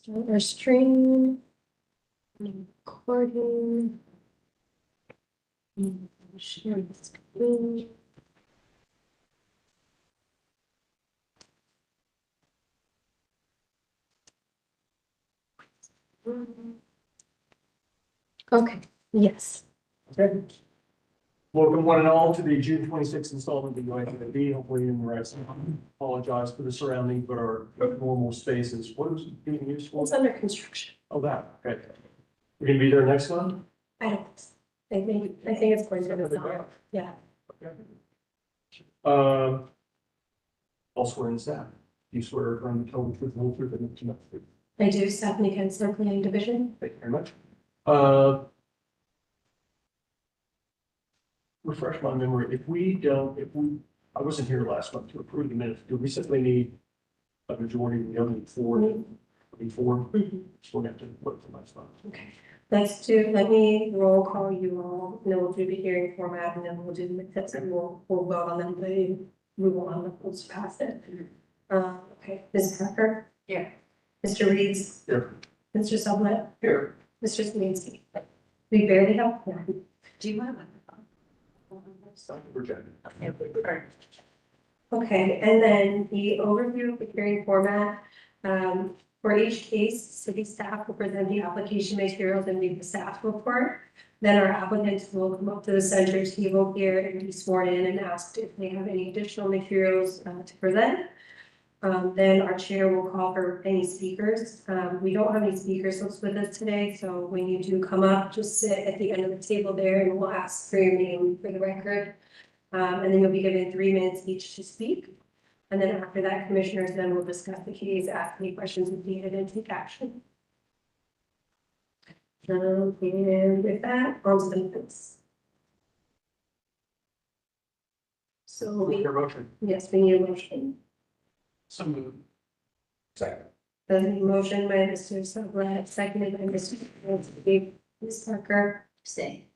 Start our stream. Recording. Share the screen. Okay, yes. Okay. Welcome one and all to the June 26th installment of the unedited. Hopefully in the rest. Apologize for the surrounding, but our normal spaces. What is it being used for? It's under construction. Oh, that, okay. We're gonna be there next one? I don't, I think it's going to be solid. Yeah. Okay. I'll swear in staff. You swear from the tell the truth, the whole truth, and nothing but the truth. I do, Stephanie Kensler, Planning Division. Thank you very much. Refresh my memory. I wasn't here last month to approve the minutes. Do we simply need a majority? We only need four. Mhm. We'll have to look for last month. Okay, let me roll call you all, and then we'll do the hearing format, and then we'll do the minutes, and we'll vote on them, but we will on the votes pass it. Okay, Ms. Parker? Yeah. Mr. Reeds? Here. Mr. Sublette? Here. Mr. Semansky? We barely have one. Do you have a? Rejected. Okay, and then the overview of the hearing format. For each case, city staff will present the application materials and read the staff report. Then our applicants will come up to the center table here and be sworn in and asked if they have any additional materials to present. Then our chair will call for any speakers. We don't have any speakers with us today, so when you do come up, just sit at the end of the table there and we'll ask for your name for the record. And then you'll be given 3 minutes each to speak. And then after that, commissioners then will discuss the case, ask any questions if needed, and take action. And with that, on to the minutes. So Your motion. yes, we need a motion. So moved. Second. The motion by Mr. Sublette, seconded by Mr. Semansky. Ms. Parker, Stay.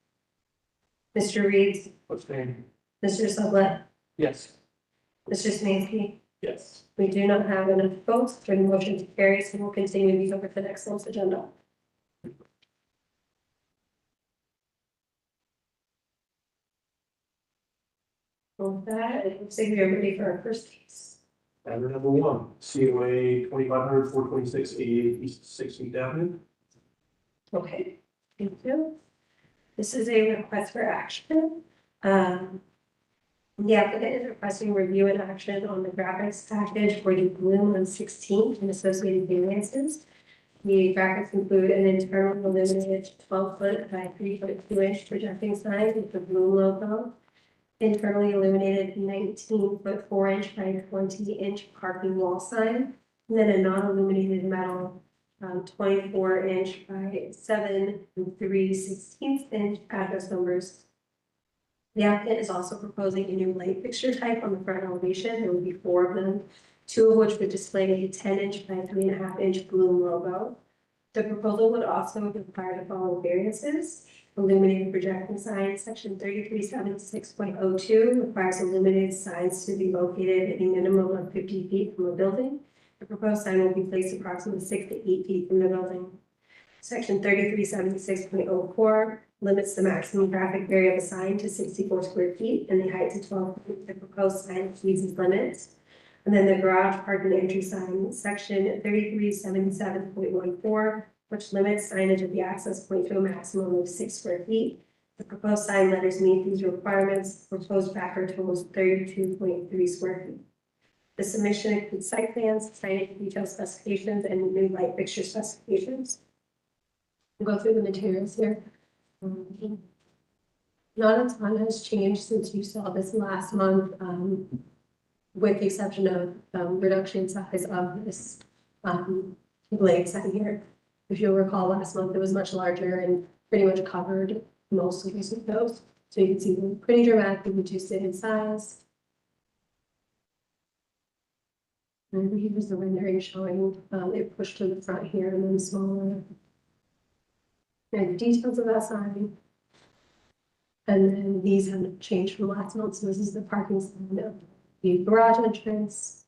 Mr. Reeds, Abstain. Mr. Sublette, Yes. Mr. Semansky. Yes. We do not have enough votes for the motion to carry, so we'll continue these over to the next month's agenda. With that, it looks like we are ready for our first case. Matter number one, COA 2500 426 88 East 16th Avenue. Okay, thank you. This is a request for action. The applicant is requesting review and action on the graphics package for the Bloom on 16th and associated variances. The graphics include an internal illuminated 12-foot by 3-foot-2-inch projecting sign with the Bloom logo, internally illuminated 19-foot 4-inch by 20-inch parking wall sign, and then a non-illuminated metal 24-inch by 7 3/16 address numbers. The applicant is also proposing a new light fixture type on the front elevation. There will be 4 of them, 2 of which would display a 10-inch by 3.5-inch Bloom logo. The proposal would also require the following variances. Illuminated projecting signs, section 3376.02 requires illuminated signs to be located at a minimum of 50 feet from a building. The proposed sign will be placed approximately 6 to 8 feet from the building. Section 3376.04 limits the maximum graphic area of a sign to 64 square feet and the height to 12 feet. The proposed sign exceeds these limits. And then the garage parking entry sign, section 3377.14, which limits signage at the access point to a maximum of 6 square feet. The proposed sign letters meet these requirements. The proposed backer totals 32.3 square feet. The submission includes site plans, signage detail specifications, and new light fixture specifications. We'll go through the materials here. Not a ton has changed since you saw this last month, with the exception of reduction in size of this blade sign here. If you'll recall, last month it was much larger and pretty much covered most of these windows. So you can see them pretty dramatically reduced in size. And here's the rendering showing it pushed to the front here and then smaller. And the details of that sign. And then these haven't changed from last month. So this is the parking sign of the garage entrance.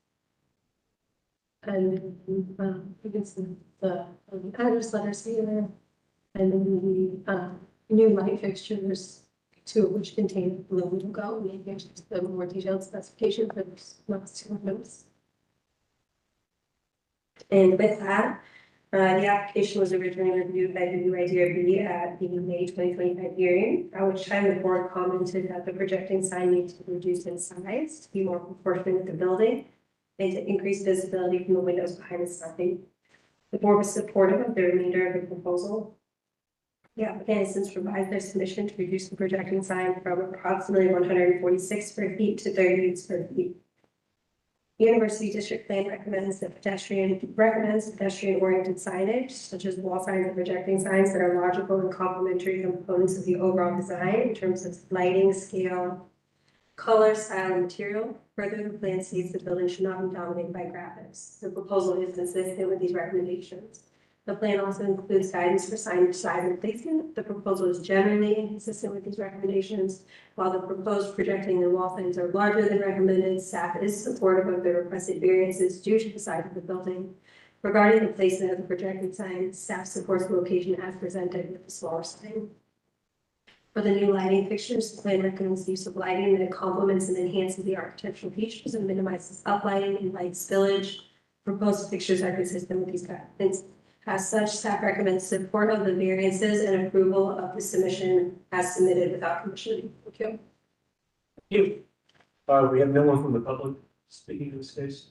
And, you can see the address letters here. And then new light fixtures, two of which contain blue logo, and here's just the more detailed specification for those last two windows. And with that, the application was originally reviewed by the UIDRB at the May 2025 hearing, at which time the board commented that the projecting sign needs to be reduced in size to be more proportionate with the building and to increase visibility from the windows behind the sign. The board was supportive of the remainder of the proposal. The applicant has since revised their submission to reduce the projecting sign from approximately 146 square feet to 38 square feet. University District Plan recommends pedestrian oriented signage, such as wall signs and projecting signs that are logical and complementary components of the overall design in terms of lighting, scale, color, style, and material. Further, the plan states the building should not be dominated by graphics. The proposal is consistent with these recommendations. The plan also includes guidance for signage size and placement. The proposal is generally inconsistent with these recommendations. While the proposed projecting and wall signs are larger than recommended, staff is supportive of the requested variances due to the size of the building. Regarding the placement of the projecting sign, staff supports the location as presented with the smaller sign. For the new lighting fixtures, the plan recommends the use of lighting that complements and enhances the architectural features and minimizes uplighting and light spillage. Proposed fixtures are consistent with these guidelines. As such, staff recommends support of the variances and approval of the submission as submitted without condition. Thank you. Thank you. We have no one from the public speaking to this case.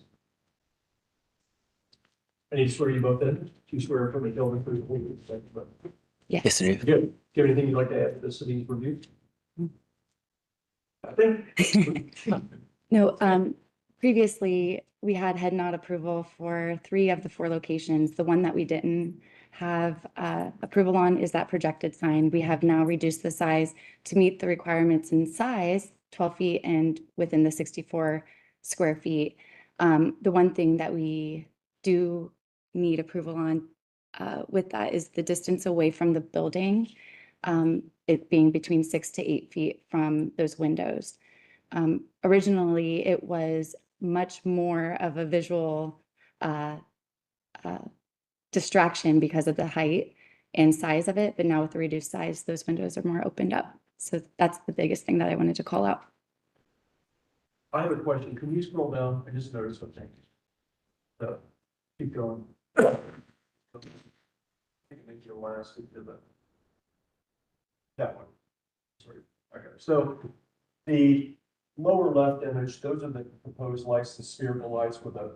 I need to swear you both in. Do you swear from the building for the Yes, I do. Good. Do you have anything you'd like to add to this city's review? I think. No, previously we had head nod approval for 3 of the 4 locations. The one that we didn't have approval on is that projected sign. We have now reduced the size to meet the requirements in size, 12 feet and within the 64 square feet. The one thing that we do need approval on with that is the distance away from the building, it being between 6 to 8 feet from those windows. Originally, it was much more of a visual distraction because of the height and size of it, but now with the reduced size, those windows are more opened up. So that's the biggest thing that I wanted to call out. I have a question. Can you scroll down? I just noticed something. Keep going. I think your last that one. Sorry. Okay. So the lower left image, those are the proposed lights, the spherical lights with a.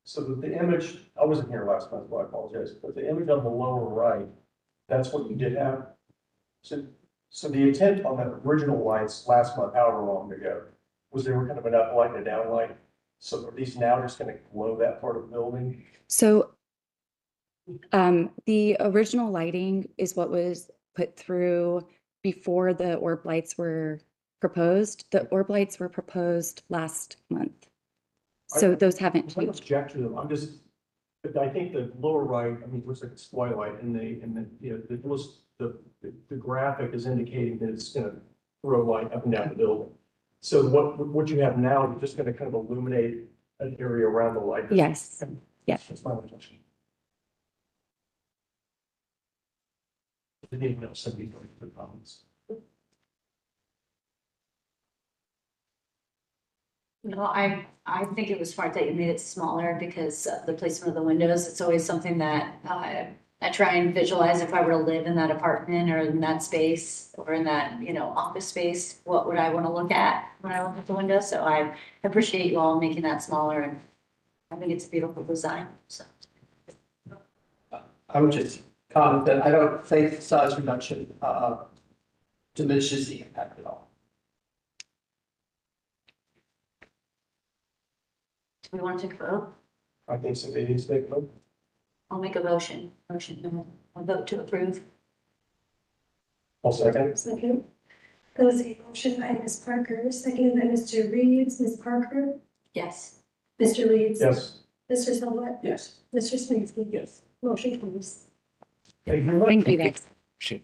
So the image, I wasn't here last month, so I apologize, but the image on the lower right, that's what you did have. So the intent on the original lights last month, however long ago, was they were kind of an up light and a down light. So are these now just going to glow that part of the building? So the original lighting is what was put through before the orb lights were proposed. The orb lights were proposed last month. So those haven't I don't changed. object to them. I'm just, but I think the lower right, I mean, it looks like it's twilight and the graphic is indicating that it's going to throw light up and down the building. So what you have now is just going to kind of illuminate an area around the light. Yes. Yes. That's my intention. Anything else? Somebody for comments? No, I think it was smart that you made it smaller because of the placement of the windows. It's always something that I try and visualize if I were to live in that apartment or in that space or in that, office space, what would I want to look at when I look at the window? So I appreciate you all making that smaller, and I think it's a beautiful design, so. I would just comment that I don't think size reduction diminishes the impact at all. Do we want to take a vote? I think somebody needs to make a vote. I'll make a motion, a vote to approve. I'll second. Second. That was a motion by Ms. Parker, seconded by Mr. Reeves. Ms. Parker, Yes. Mr. Reeves. Yes. Mr. Silva, Yes. Mr. Smansky. Yes. Motion carries. Thank you very much. Thank you, guys. Shoot.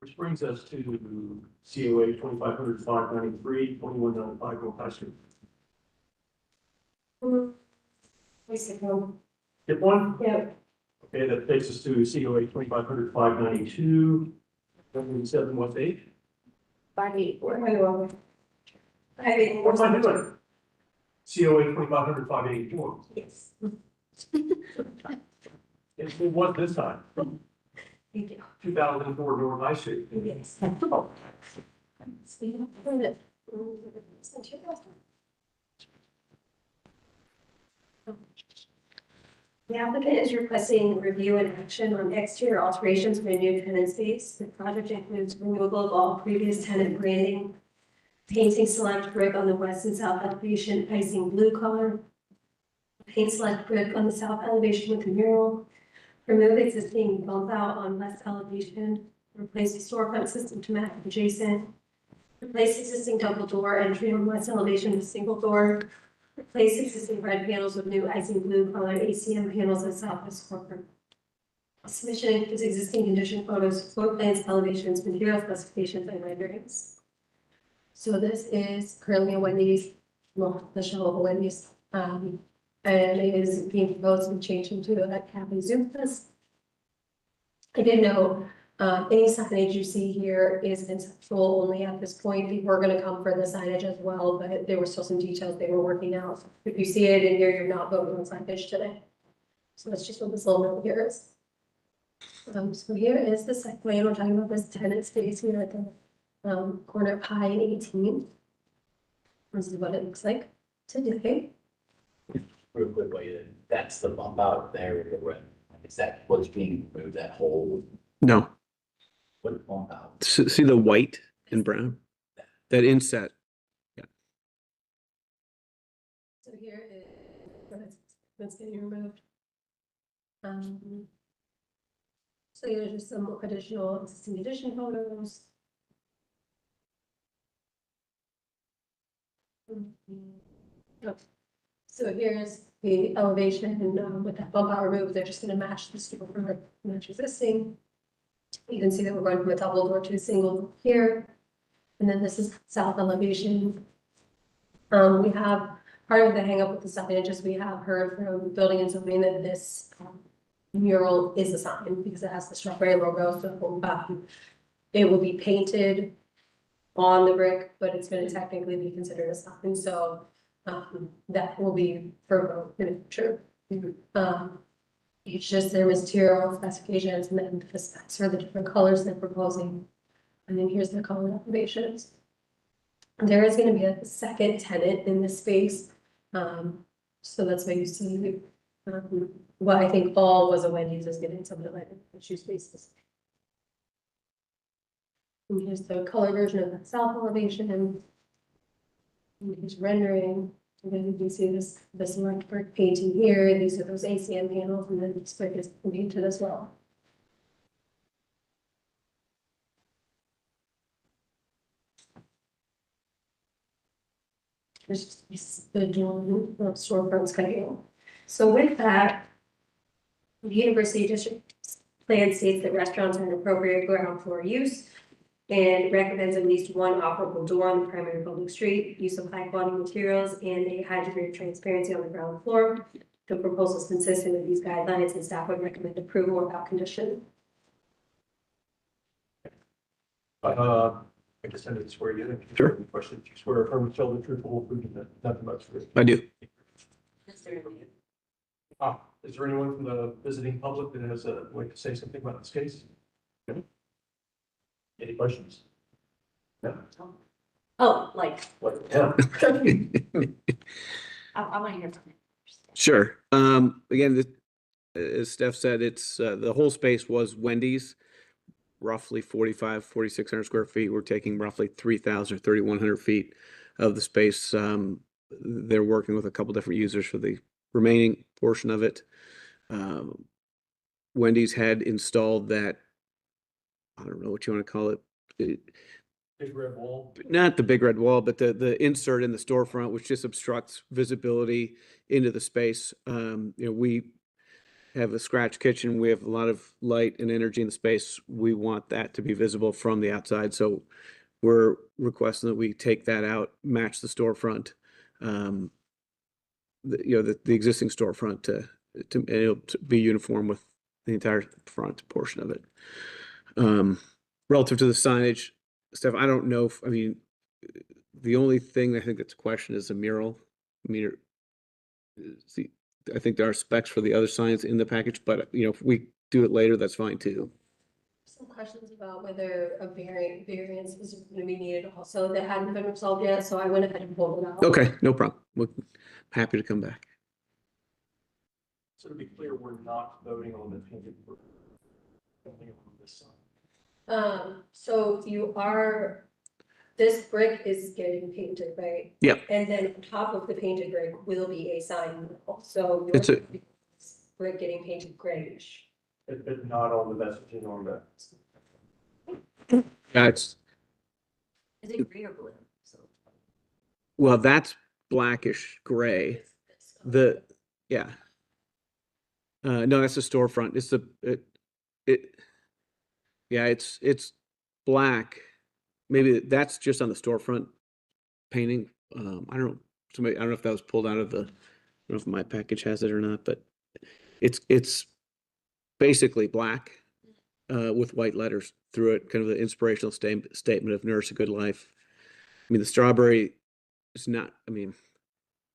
Which brings us to COA 2500-593, 2195 North High Street. Wait a second. Get one? Yeah, Okay, that takes us to COA 2500-592, 177 West 8. 584. I know. What am I doing? COA 2500-584. Yes. It was this time, Thank you. 2004 North High Street. Yes. The applicant is requesting review and action on exterior alterations for a new tenant space. The project includes removal of all previous tenant branding, painting select brick on the west and south elevation, icing blue color, paint select brick on the south elevation with a mural, remove existing bump out on west elevation, replace the storefront system to match adjacent, replace existing double door entry on west elevation with single door, replace existing red panels with new icing blue colored ACM panels at southwest corner. Submission includes existing condition photos, floor plans, elevations, material specifications, and renderings. So this is currently a Wendy's, well, the shell of a Wendy's, and it is being proposed and changed into a cafe Zoom fest. I did know, any signage you see here is conceptual only at this point. We were gonna come for the signage as well, but there were still some details they were working out. If you see it in here, you're not voting on signage today. So that's just what this little note here is. So here is the site plan. We're talking about this tenant space here at the corner of High and 18. This is what it looks like today. Real quick, that's the bump out there, with the red. Is that what's being removed, that whole, No, what bump out? see the white and brown? That inset, So here is what's getting removed. So here's just some additional existing addition photos. Oh, so here's the elevation and with that bump out removed, they're just gonna match the storefront, match existing. You can see that we're going from a double door to a single here. And then this is south elevation. We have, part of the hang up with the signage is we have heard from building and zoning that this mural is a sign because it has the strawberry logo, so it will be painted on the brick, but it's gonna technically be considered a sign, so that will be for vote in the future. It's just their material specifications and then the specs for the different colors they're proposing. And then here's the color elevations. There is gonna be a second tenant in this space. So that's why you see, what I think all was a Wendy's is getting some of the like shoe spaces. And here's the color version of the south elevation. And here's rendering. And then you can see this select brick painting here. These are those ACM panels, and then this brick is painted as well. There's just the storefront schedule. So with that, the university district plan states that restaurants are an appropriate ground floor use and recommends at least one operable door on the primary public street, use of high quality materials, and a high degree of transparency on the ground floor. The proposal is consistent with these guidelines, and staff would recommend approval without condition. I just ended to swear you in. Sure. Any questions? You swear affirm to tell the truth, the whole truth, and nothing but the truth. I do. Is there anyone from the visiting public that has like to say something about this case? Any questions? No. Oh, like, What? Yeah. I want to hear from you. Sure. Again, as Steph said, it's, the whole space was Wendy's, roughly 4,600 square feet. We're taking roughly 3,000 or 3,100 feet of the space. They're working with a couple different users for the remaining portion of it. Wendy's had installed that, I don't know what you want to call it. Big red wall. Not the big red wall, but the insert in the storefront, which just obstructs visibility into the space. You know, have a scratch kitchen. We have a lot of light and energy in the space. We want that to be visible from the outside. So we're requesting that we take that out, match the storefront. The existing storefront and it'll be uniform with the entire front portion of it. Relative to the signage, Steph, I don't know if, I mean, the only thing I think that's a question is a mural. I mean, see, I think there are specs for the other signs in the package, but if we do it later, that's fine too. Some questions about whether a variance is going to be needed also that hadn't been resolved yet, so I went ahead and pulled it out. Okay, no problem. We're happy to come back. So to be clear, we're not voting on the painted brick. Voting on this sign. So this brick is getting painted, right? Yep. And then on top of the painted brick will be a sign, so It's a- brick getting painted grayish. But not on the messaging on the. Yeah, it's, Is it gray or blue? So well, that's blackish gray. Yeah. No, that's the storefront. Yeah, it's black. Maybe that's just on the storefront painting. I don't know. I don't know if that was pulled out of the, I don't know if my package has it or not, but it's basically black with white letters through it, kind of the inspirational statement of Nourish a Good Life. I mean, the strawberry is not, I mean,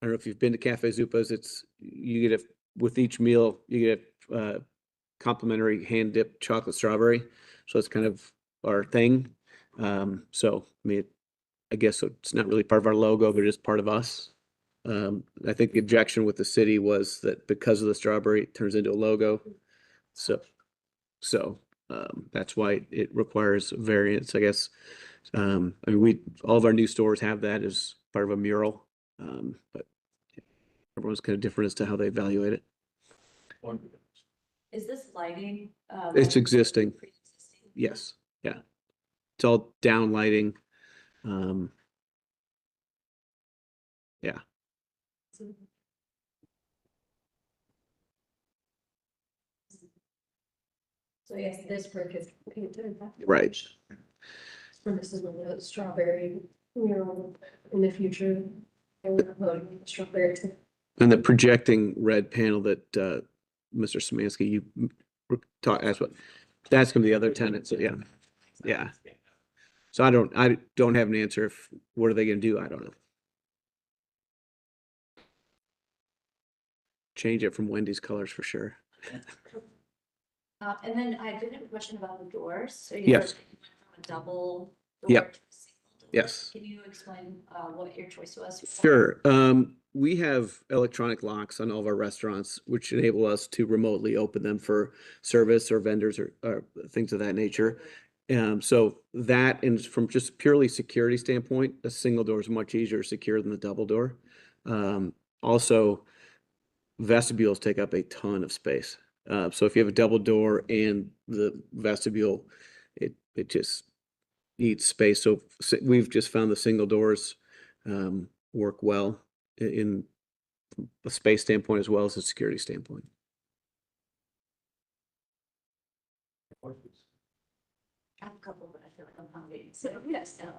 I don't know if you've been to Cafe Zupa's, you get with each meal, you get complimentary hand dipped chocolate strawberry. So it's kind of our thing. So, I mean, I guess it's not really part of our logo, but it is part of us. I think the objection with the city was that because of the strawberry, it turns into a logo. So that's why it requires variance, I guess. I mean, all of our new stores have that as part of a mural. But everyone's kind of different as to how they evaluate it. is this lighting? It's existing. Pre-existing? Yes, yeah. It's all down lighting. Yeah, So yes, this brick is painted. right. And this is the strawberry mural in the future. And we're voting on strawberry too. And the projecting red panel that Mr. Szymanski, you asked what, that's gonna be the other tenant, so yeah. Yeah. So I don't have an answer. What are they gonna do? I don't know. Change it from Wendy's colors for sure. And then I did have a question about the doors. So you Yes. said you went from a double door Yep. to a single door. Yes. Can you explain what your choice was? Sure. We have electronic locks on all of our restaurants, which enable us to remotely open them for service or vendors or things of that nature. So that, and from just purely security standpoint, a single door is much easier to secure than the double door. Also, vestibules take up a ton of space. So if you have a double door and the vestibule, it just needs space. So we've just found the single doors work well in a space standpoint as well as a security standpoint. I have a couple, but I feel like I'm hungry. So yes, no.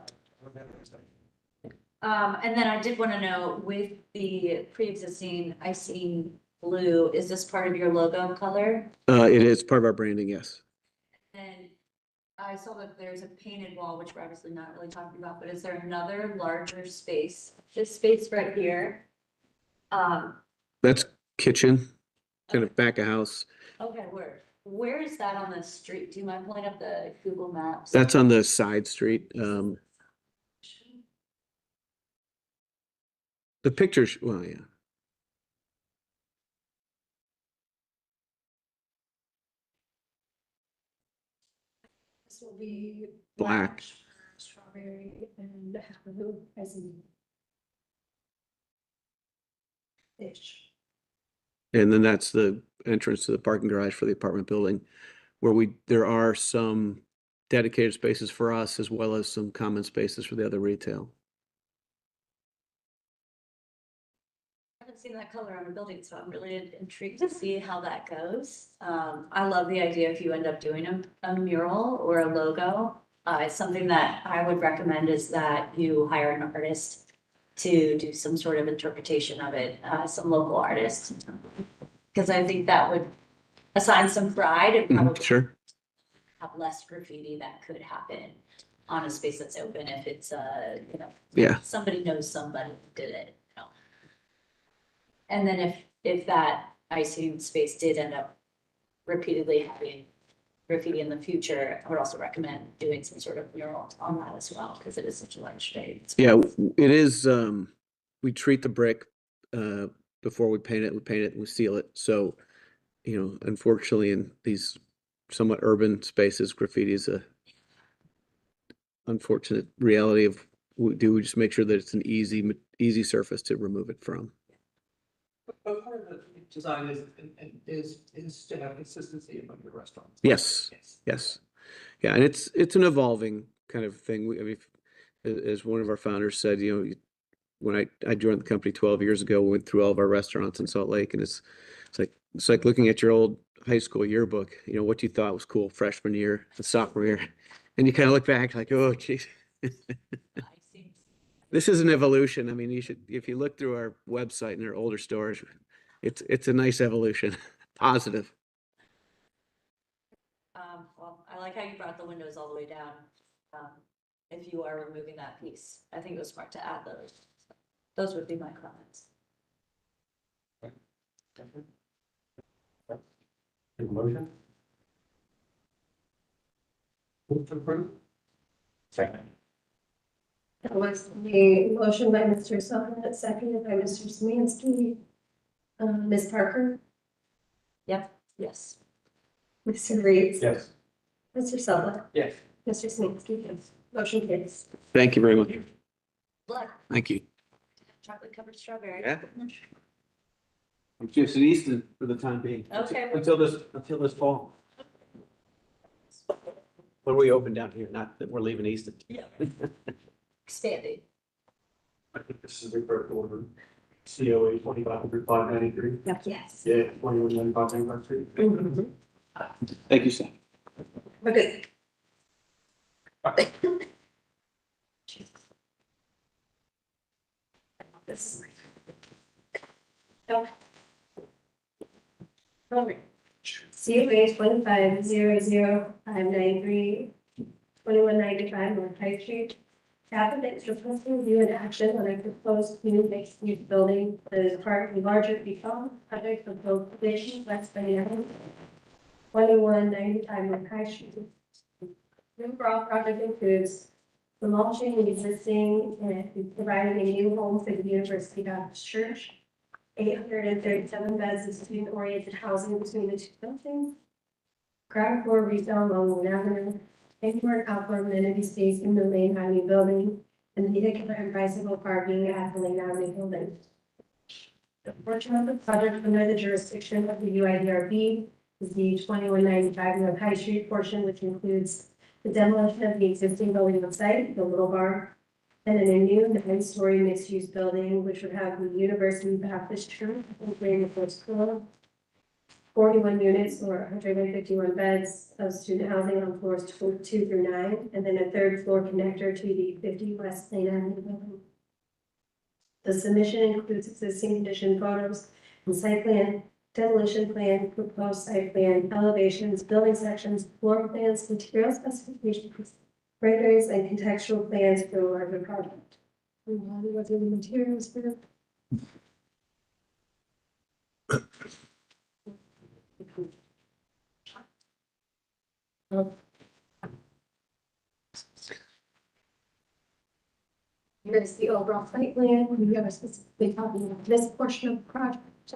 And then I did want to know with the pre-existing icing blue, is this part of your logo color? It is part of our branding, yes. And I saw that there's a painted wall, which we're obviously not really talking about, but is there another larger space? This space right here. That's kitchen, kind of back of house. Okay, where is that on the street? Do you mind pulling up the Google Maps? That's on the side street. The pictures, well, yeah. This will be Black. strawberry and blue as in fish. And then that's the entrance to the parking garage for the apartment building, where there are some dedicated spaces for us as well as some common spaces for the other retail. I have haven't seen that color on a building, so I'm really intrigued to see how that goes. I love the idea if you end up doing a mural or a logo. It's something that I would recommend is that you hire an artist to do some sort of interpretation of it, some local artist. Because I think that would assign some pride and probably Sure. have less graffiti that could happen on a space that's open if it's, Yeah. somebody knows somebody who did it, you know. And then if that icing space did end up repeatedly having graffiti in the future, I would also recommend doing some sort of mural on that as well, because it is such a large space. Yeah, it is, we treat the brick, before we paint it, and we seal it. So, you know, unfortunately, in these somewhat urban spaces, graffiti is a unfortunate reality of, we just make sure that it's an easy surface to remove it from. But part of the design is to have consistency among your restaurants. Yes, yes. Yeah, and it's an evolving kind of thing. I mean, as one of our founders said, you know, when I joined the company 12 years ago, we went through all of our restaurants in Salt Lake, and it's like looking at your old high school yearbook, you know, what you thought was cool freshman year, the sophomore year, and you kind of look back like, oh, geez. This is an evolution. I mean, you should, if you look through our website and our older stores, it's a nice evolution, positive. Well, I like how you brought the windows all the way down. If you are removing that piece, I think it was smart to add those. Those would be my comments. Take a motion? Move to approve? Second. That was the motion by Mr. Sullivan, seconded by Mr. Smansky. Ms. Parker, Yep, yes. Mr. Reeves. Yes. Mr. Sullivan, Yes. Mr. Smansky, yes. Motion carries. Thank you very much. Look, Thank you. chocolate covered strawberry. Yeah. I'm just in Easton for the time being. Okay. Until this fall. When we open down here, not that we're leaving Easton. Yeah. Expanding. I think this is the correct order. COA 2500 Yes. Yeah, 2195 Thank you, Sam. We're good. This. Okay. All right. COA 250059 2195 North High Street. Applicant requesting review and action on a proposed new mixed-use building that is part of a larger retail project of location West Benny 2195 North High Street. The overall project includes demolishing the existing and providing a new home for the University Baptist Church, 837 beds of student-oriented housing between the two buildings, ground floor retail along Lynn Avenue, indoor and outdoor amenity space in the Lane Avenue building, and vehicular and bicycle parking at the Lane Avenue building. The portion of the project under the jurisdiction of the UIDRB is the 2195 North High Street portion, which includes the demolition of the existing building on site, the Little Bar, and then a new 9-story mixed-use building, which would have the University Baptist Church, including the first floor, 41 units or 151 beds of student housing on floors 2 through 9, and then a third floor connector to the 50 West Lane Avenue building. The submission includes existing condition photos and site plan, demolition plan, proposed site plan, elevations, building sections, floor plans, material specifications, renderings, and contextual plans for the larger project. And what are the materials for it? Here's the overall site plan. We are specifically talking about this portion of the project.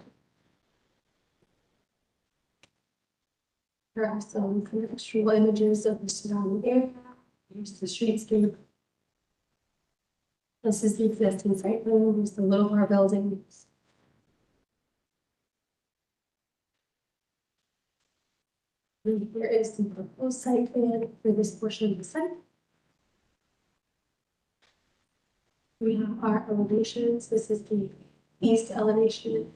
There are some contextual images of the surrounding area. Here's the streetscape. This is the existing site plan. Here's the Little Bar building. And here is the proposed site plan for this portion of the site. We have our elevations. This is the east elevation,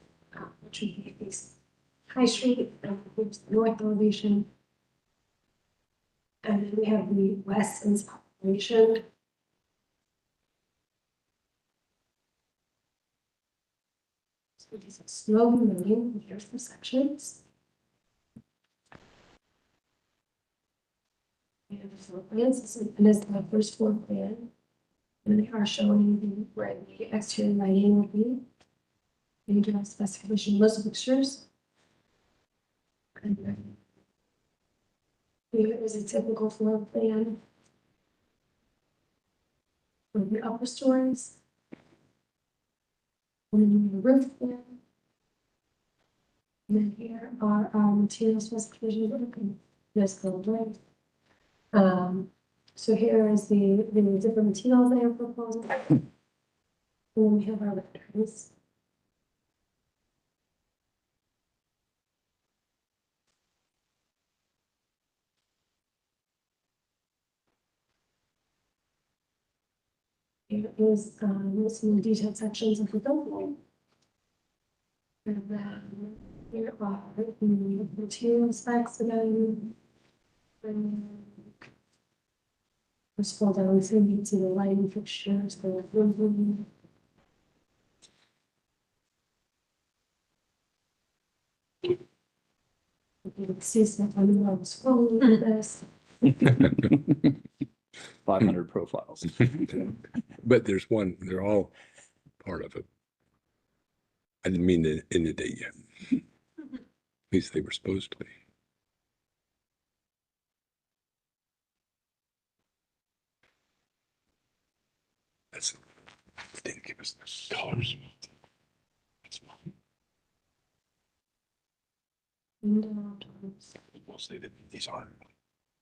which would be east High Street, here's the north elevation. And then we have the west and south elevation. So these are slowly moving, here's the sections. And the floor plans, and this is the first floor plan. And they are showing the, where the exterior lighting will be. They do have specification, most fixtures. And then here is a typical floor plan for the upper stories. And then the roof plan. And then here are our material specifications. This gold right. So here is the different materials they are proposing. And then we have our renderings. Here is some detailed sections of the building. And then here are the material specs again. And let's scroll down so you can see the lighting fixtures, the room. You can see stuff on the wall scrolling like this. 500 profiles. But there's one, they're all part of it. I didn't mean to inundate you. At least they were supposed to be. That's, they didn't give us the colors. That's fine. We'll say that these aren't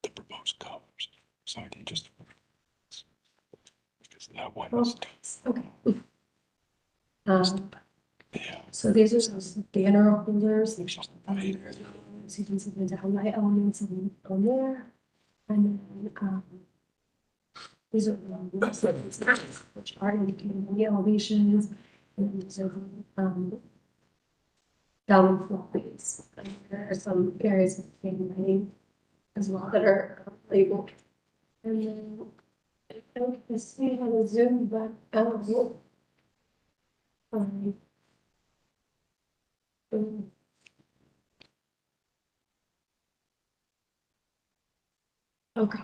the proposed colors. So they just. Because that one is. Okay. Yeah. So these are some banner holders. So you can see the downlight elements on there. And then, these are the which are indicating the elevations. And these are down the floor please. And there are some areas of lighting as well that are labeled. And then I think I see how to zoom back out. Okay.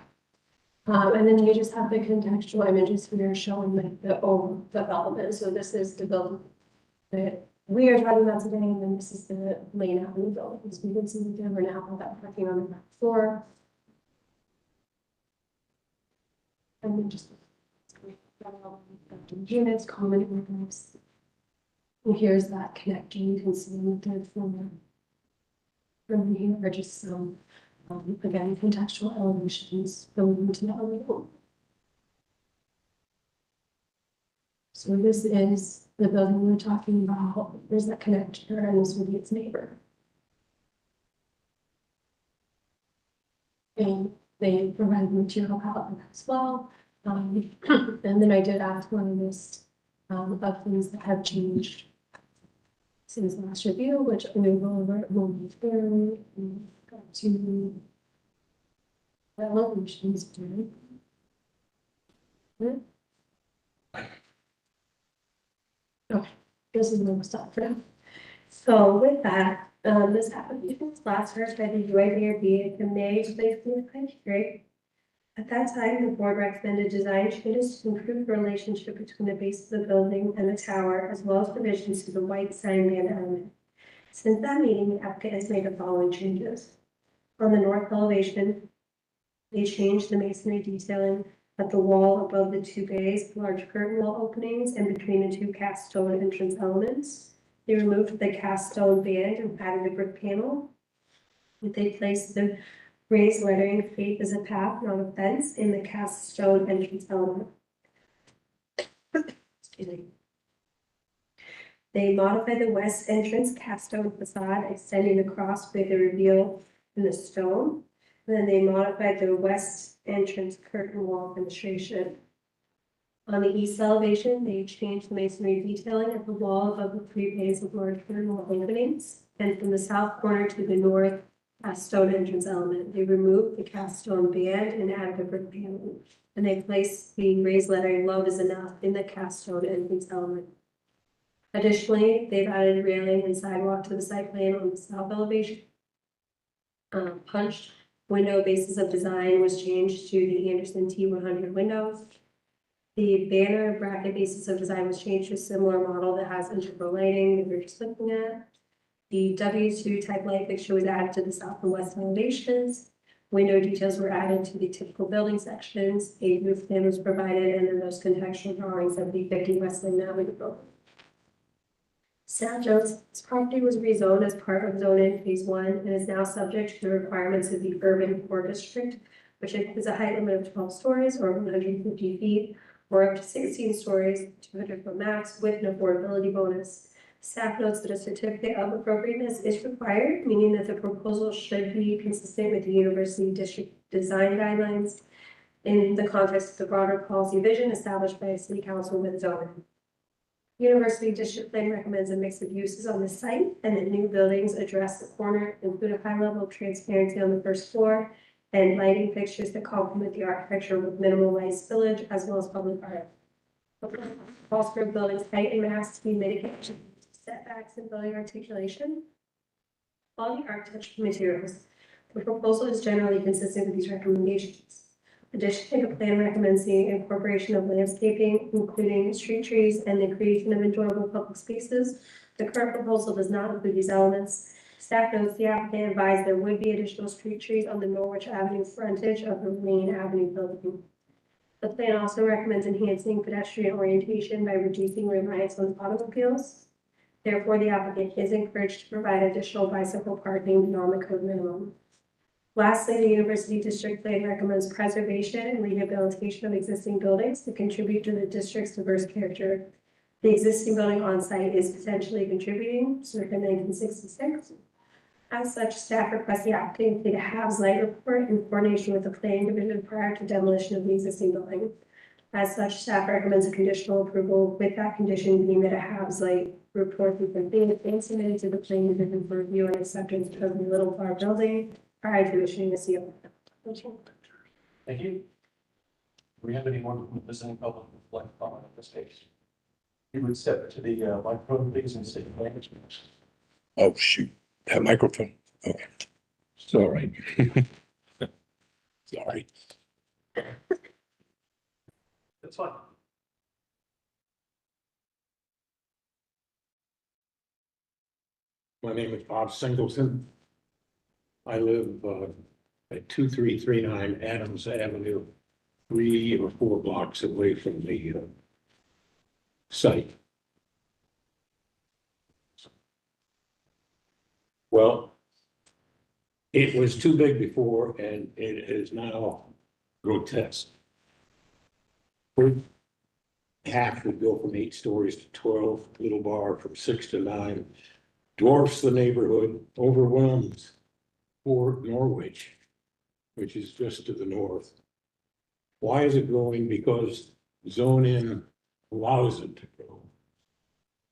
And then you just have the contextual images here showing like the old development. So this is the building that we are talking about today, and then this is the Lane Avenue building. So you can see the different now that parking on the ground floor. And then just units, common areas. And here's that connector. You can see in the third floor. From here are just some, again, contextual elevations going into the building. So this is the building we were talking about. There's that connector, and this will be its neighbor. And they provide the material palette as well. And then I did ask one of this of things that have changed since the last review, which we will go over momentarily. Go to the elevations. Okay, this is no stop for now. So with that, this application was last heard by the UIDRB at the May 2025 hearing. At that time, the board recommended design changes to improve the relationship between the base of the building and the tower, as well as revisions to the white sign band element. Since that meeting, the applicant has made the following changes. On the north elevation, they changed the masonry detailing at the wall above the two bays, large curtain wall openings, and between the two cast stone entrance elements. They removed the cast stone band and added a brick panel. They placed the raised lettering "Faith is a path, not a fence" in the cast stone entrance element. Excuse me. They modified the west entrance cast stone facade, extending across with a reveal in the stone. And then they modified the west entrance curtain wall demonstration. On the east elevation, they changed the masonry detailing at the wall above the 3 bays of large vertical openings. And from the south corner to the north, cast stone entrance element. They removed the cast stone band and added a brick paneling. And they placed the raised lettering "Love is enough" in the cast stone entrance element. Additionally, they've added railing and sidewalk to the site plan on the south elevation. Punched window basis of design was changed to the Anderson T100 windows. The banner bracket basis of design was changed to a similar model that has integral lighting that we're just looking at. The W2 type light fixture was added to the south and west elevations. Window details were added to the typical building sections. A roof plan was provided, and then those contextual drawings of the 50 Westland Avenue building. Staff notes, this property was rezoned as part of zone in phase 1 and is now subject to the requirements of the urban core district, which includes a height limit of 12 stories or 150 feet, or up to 16 stories, 200 foot max, with an affordability bonus. Staff notes that a certificate of appropriateness is required, meaning that the proposal should be consistent with the university district design guidelines in the context of the broader policy vision established by a city council with zoning. University District Plan recommends a mix of uses on the site, and that new buildings address the corner, include a high level of transparency on the first floor, and lighting fixtures that complement the architecture with minimal light spillage, as well as public art. Calls for buildings' height and mass to be mitigated to setbacks and building articulation. All the architectural materials. The proposal is generally consistent with these recommendations. Additionally, the plan recommends the incorporation of landscaping, including street trees and the creation of enjoyable public spaces. The current proposal does not include these elements. Staff notes the applicant advised there would be additional street trees on the Norwich Avenue frontage of the Main Avenue building. The plan also recommends enhancing pedestrian orientation by reducing reliance on automobiles. Therefore, the applicant is encouraged to provide additional bicycle parking beyond the code minimum. Lastly, the University District Plan recommends preservation and rehabilitation of existing buildings to contribute to the district's diverse character. The existing building on site is potentially contributing, circa 1966. As such, staff requests the applicant complete a HABs light report in coordination with the planning division prior to demolition of the existing building. As such, staff recommends a conditional approval with that condition being that a HABs light report be completed and submitted to the planning division for review and acceptance of the Little Bar building prior to issuing a CO. Thank you. Do we have anyone from the visiting public who would like to comment on this case? You would step to the microphone, please, and state your name. Oh, shoot, that microphone, okay. Sorry. Sorry. That's fine. My name is Bob Singleton. I live at 2339 Adams Avenue, 3 or 4 blocks away from the site. Well, it was too big before and it is now grotesque. Half would go from 8 stories to 12, Little Bar from 6 to 9, dwarfs the neighborhood, overwhelms Fort Norwich, which is just to the north. Why is it growing? Because zone in allows it to grow.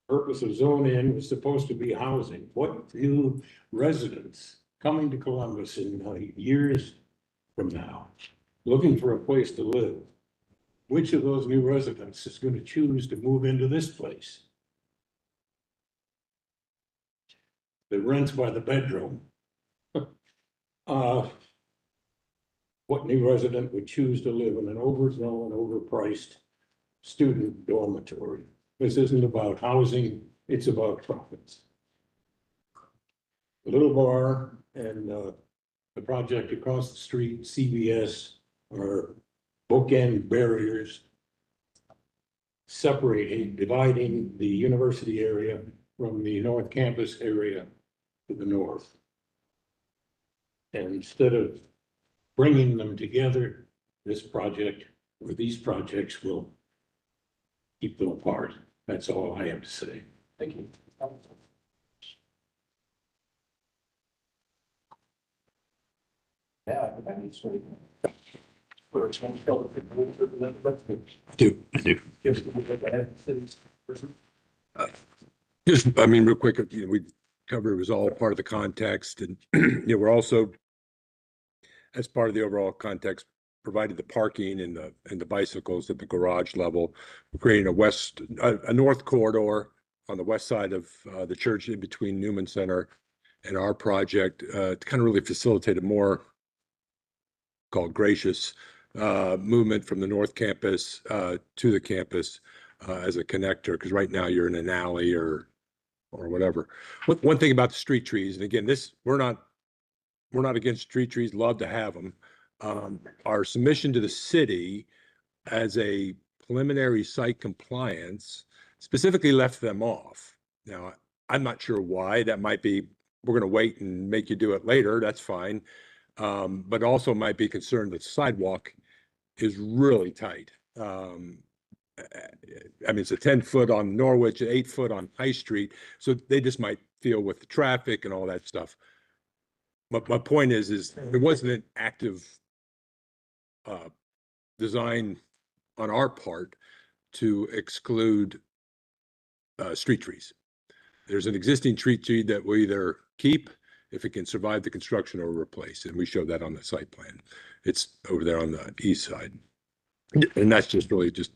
Purpose of zone in was supposed to be housing. What new residents coming to Columbus in years from now, looking for a place to live? Which of those new residents is going to choose to move into this place? The rents by the bedroom. What new resident would choose to live in an overgrown, overpriced student dormitory? This isn't about housing, it's about profits. The Little Bar and the project across the street, CBS, are bookend barriers separating, dividing the university area from the North Campus area to the north. And instead of bringing them together, this project or these projects will keep them apart. That's all I have to say. Thank you. Yeah, I think I need to. Do, I do. Just, I mean, real quick, we covered it was all part of the context and, we're also, as part of the overall context, provided the parking and the bicycles at the garage level. We're creating a north corridor on the west side of the church in between Newman Center and our project to kind of really facilitate a more called gracious movement from the north campus to the campus as a connector, because right now you're in an alley or whatever. One thing about the street trees, and again, we're not against street trees, love to have them. Our submission to the city as a preliminary site compliance specifically left them off. Now, I'm not sure why. That might be, we're going to wait and make you do it later. That's fine. But also might be concerned that the sidewalk is really tight. I mean, it's a 10-foot on Norwich, 8-foot on High Street. So they just might feel with the traffic and all that stuff. But my point is there wasn't an active design on our part to exclude street trees. There's an existing tree that we either keep if it can survive the construction or replace, and we show that on the site plan. It's over there on the east side. And that's just really just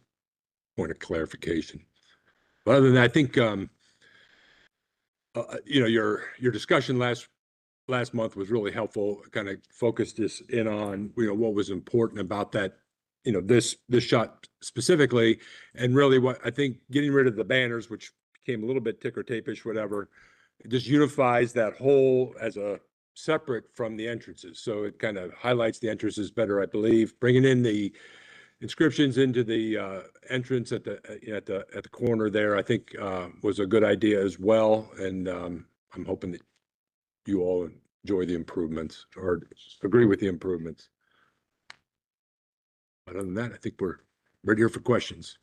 point of clarification. But other than that, I think, your discussion last month was really helpful, kind of focused this in on, what was important about that, this shot specifically. And really what I think getting rid of the banners, which became a little bit ticker tape-ish, whatever, it just unifies that whole as a separate from the entrances. So it kind of highlights the entrances better, I believe. Bringing in the inscriptions into the entrance at the corner there, I think was a good idea as well. And I'm hoping that you all enjoy the improvements or agree with the improvements. But other than that, I think we're ready here for questions.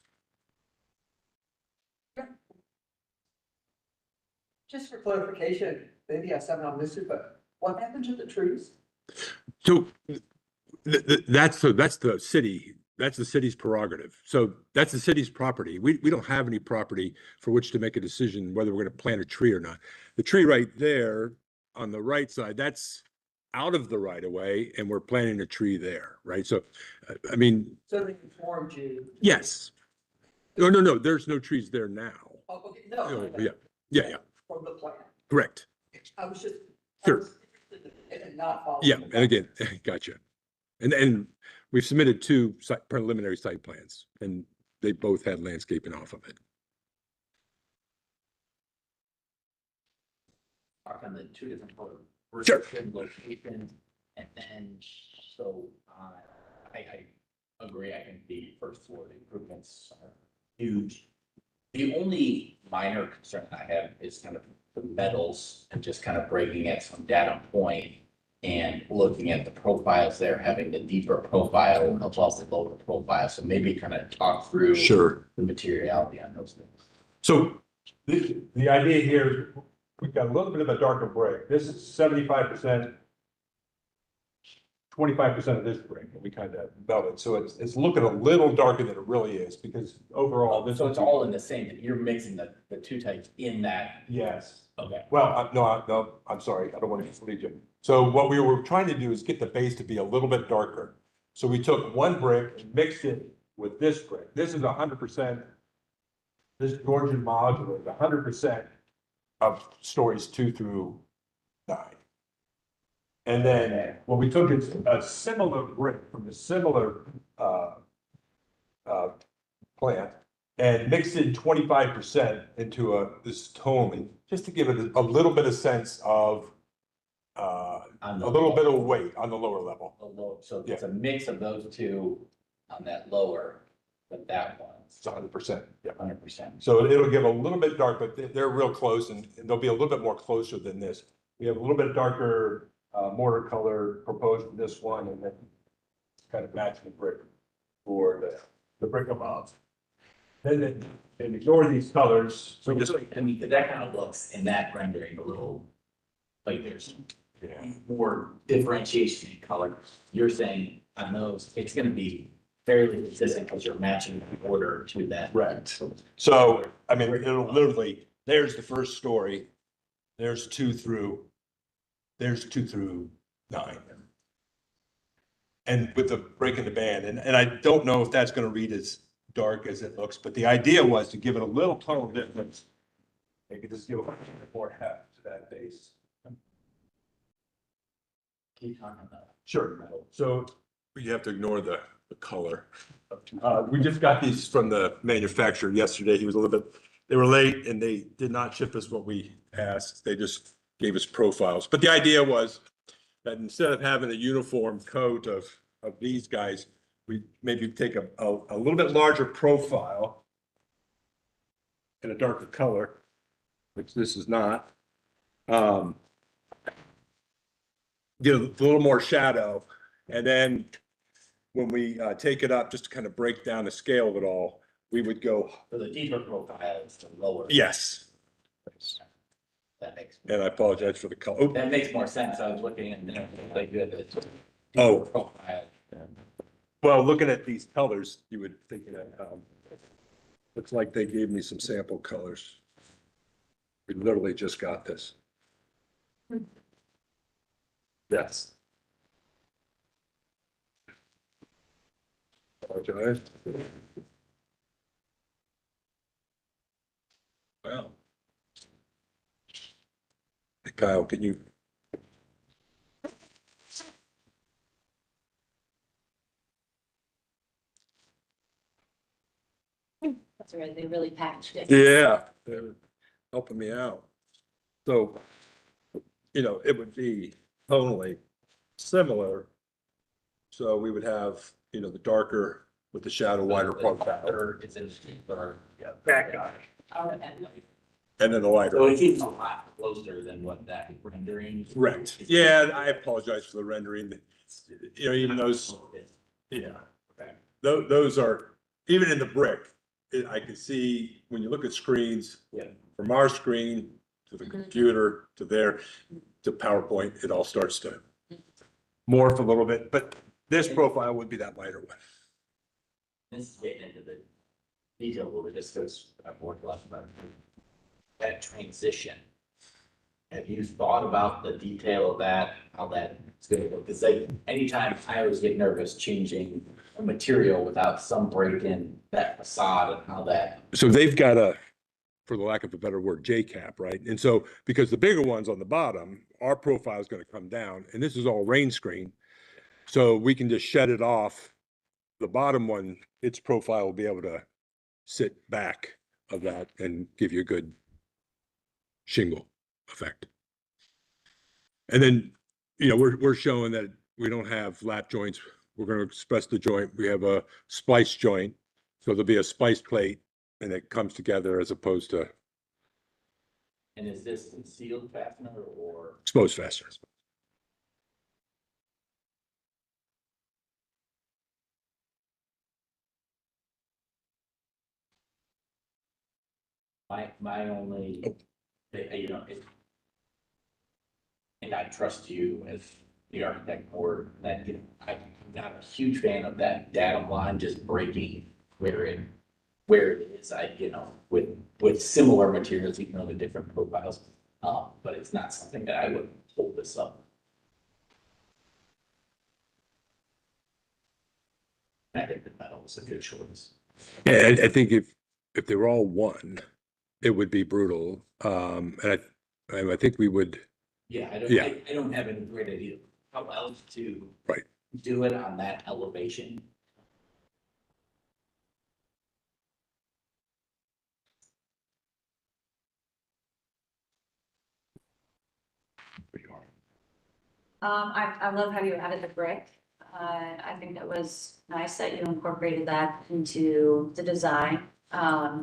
Just for clarification, maybe I somehow missed it, but what happened to the trees? So that's the city. That's the city's prerogative. So that's the city's property. We don't have any property for which to make a decision whether we're going to plant a tree or not. The tree right there on the right side, that's out of the right of way, and we're planting a tree there, right? So, I mean, So they informed you? yes. No. There's no trees there now. Oh, okay, no. Yeah. From the plan. Correct. I was just. Sure. I was interested in not following. Yeah, and again, gotcha. And we've submitted 2 preliminary site plans, and they both had landscaping off of it. Mark on the 2 different photos. Sure. Location, and then, so, I agree, I think the first floor, the improvements are huge. The only minor concern I have is kind of the metals and just kind of breaking at some data point and looking at the profiles there, having the deeper profile above the lower profile. So maybe kind of talk through Sure. the materiality on those things. So the idea here, we've got a little bit of a darker brick. This is 75%, 25% of this brick, and we kind of melted. So it's looking a little darker than it really is, because overall, this. So it's all in the same, you're mixing the 2 types in that. Yes. Okay. Well, no, I'm sorry. I don't want to mislead you. So what we were trying to do is get the base to be a little bit darker. So we took one brick and mixed it with this brick. This is 100%, this Georgian modular is 100% of stories 2 through 9. And then what we took is a similar brick from a similar plant and mixed in 25% into this toning, just to give it a little bit of sense of a little bit of weight on the lower level. So it's a mix of those 2 on that lower, but that one. It's 100%. Yeah. 100%. So it'll give a little bit dark, but they're real close, and they'll be a little bit more closer than this. We have a little bit darker mortar color proposed in this one, and then kind of matching the brick for the brick above. Then ignore these colors. So just, I mean, that kind of looks in that rendering a little like there's more differentiation in color. You're saying on those, it's gonna be fairly consistent because you're matching the order to that. Right. So, I mean, it'll literally, there's the first story, there's 2 through 9. And with the break in the band, and I don't know if that's gonna read as dark as it looks, but the idea was to give it a little tonal difference. Maybe just give a more half to that base. Keep talking about. Sure. So you have to ignore the color. We just got these from the manufacturer yesterday. He was a little bit, they were late and they did not ship us what we asked. They just gave us profiles. But the idea was that instead of having a uniform coat of these guys, we maybe take a little bit larger profile in a darker color, which this is not. Get a little more shadow, and then when we take it up, just to kind of break down the scale of it all, we would go. For the deeper profile, it's the lower. Yes. That makes. And I apologize for the color. Oh, That makes more sense. I was looking and like you had the. Oh. Profile. well, looking at these colors, you would think that, looks like they gave me some sample colors. We literally just got this. Yes. Apologize. Well. Hey, Kyle, can you? That's right, they really packaged it. Yeah, they're helping me out. So, it would be totally similar. So we would have, the darker with the shadow, wider profile. Or it's in deeper. Yeah, that guy. And And then the lighter. so it seems a lot closer than what that rendering. Correct. Yeah, I apologize for the rendering. Even those, yeah. Those are, even in the brick, I can see when you look at screens. Yeah. From our screen to the computer to there to PowerPoint, it all starts to morph a little bit, but this profile would be that lighter one. This is getting into the detail a little bit, just because I've worked a lot about that transition. Have you thought about the detail of that, how that's gonna look? Because anytime I always get nervous changing a material without some break in that facade and how that. So they've got a, for the lack of a better word, J-cap, right? And so, because the bigger ones on the bottom, our profile is going to come down, and this is all rain screen. So we can just shed it off. The bottom one, its profile will be able to sit back of that and give you a good shingle effect. And then, we're showing that we don't have lap joints. We're going to express the joint. We have a splice joint. So there'll be a splice plate and it comes together as opposed to And is this concealed fastener or? exposed fastener. My only, and I trust you as the architect board, that, I'm not a huge fan of that datum line just breaking where it is, with similar materials, even though they're different profiles. But it's not something that I would hold this up. I think the metal is a good choice. Yeah, I think if they were all one, it would be brutal. And I think we would. Yeah, I Yeah. don't have any great idea how else to. Right. Do it on that elevation. I love how you added the brick. I think that was nice that you incorporated that into the design. I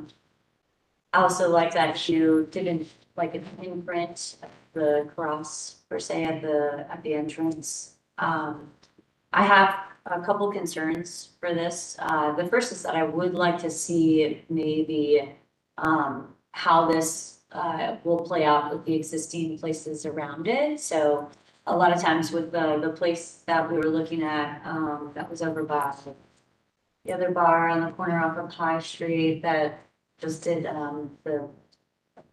also like that you didn't like an imprint of the cross per se at the entrance. I have a couple concerns for this. The first is that I would like to see maybe how this will play out with the existing places around it. So a lot of times with the place that we were looking at, that was over by the other bar on the corner off of High Street that just did, the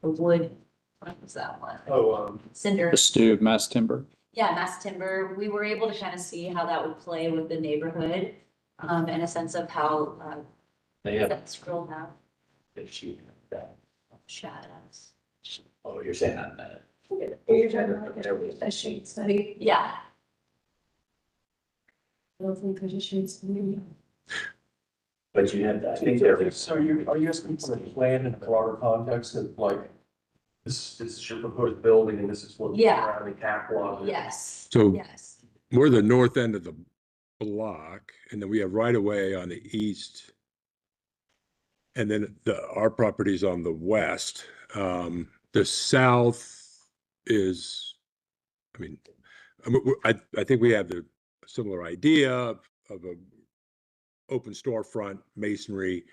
wood, what was that one? Oh, Cinder. The stew, mass timber. Yeah, mass timber, we were able to kind of see how that would play with the neighborhood, in a sense of how, They have that scroll down, the sheet that, shadows. oh, you're saying on that. You're talking about a shade study. Yeah, I don't think there's a shade study. But you have, I think there. so are you asking for a plan in a broader context of like, this is your proposed building and this is what Yeah. around the catwalk? yes, So yes. we're the north end of the block, and then we have right of way on the east. And then our property's on the west. The south is, I mean, I think we have the similar idea of a open storefront masonry.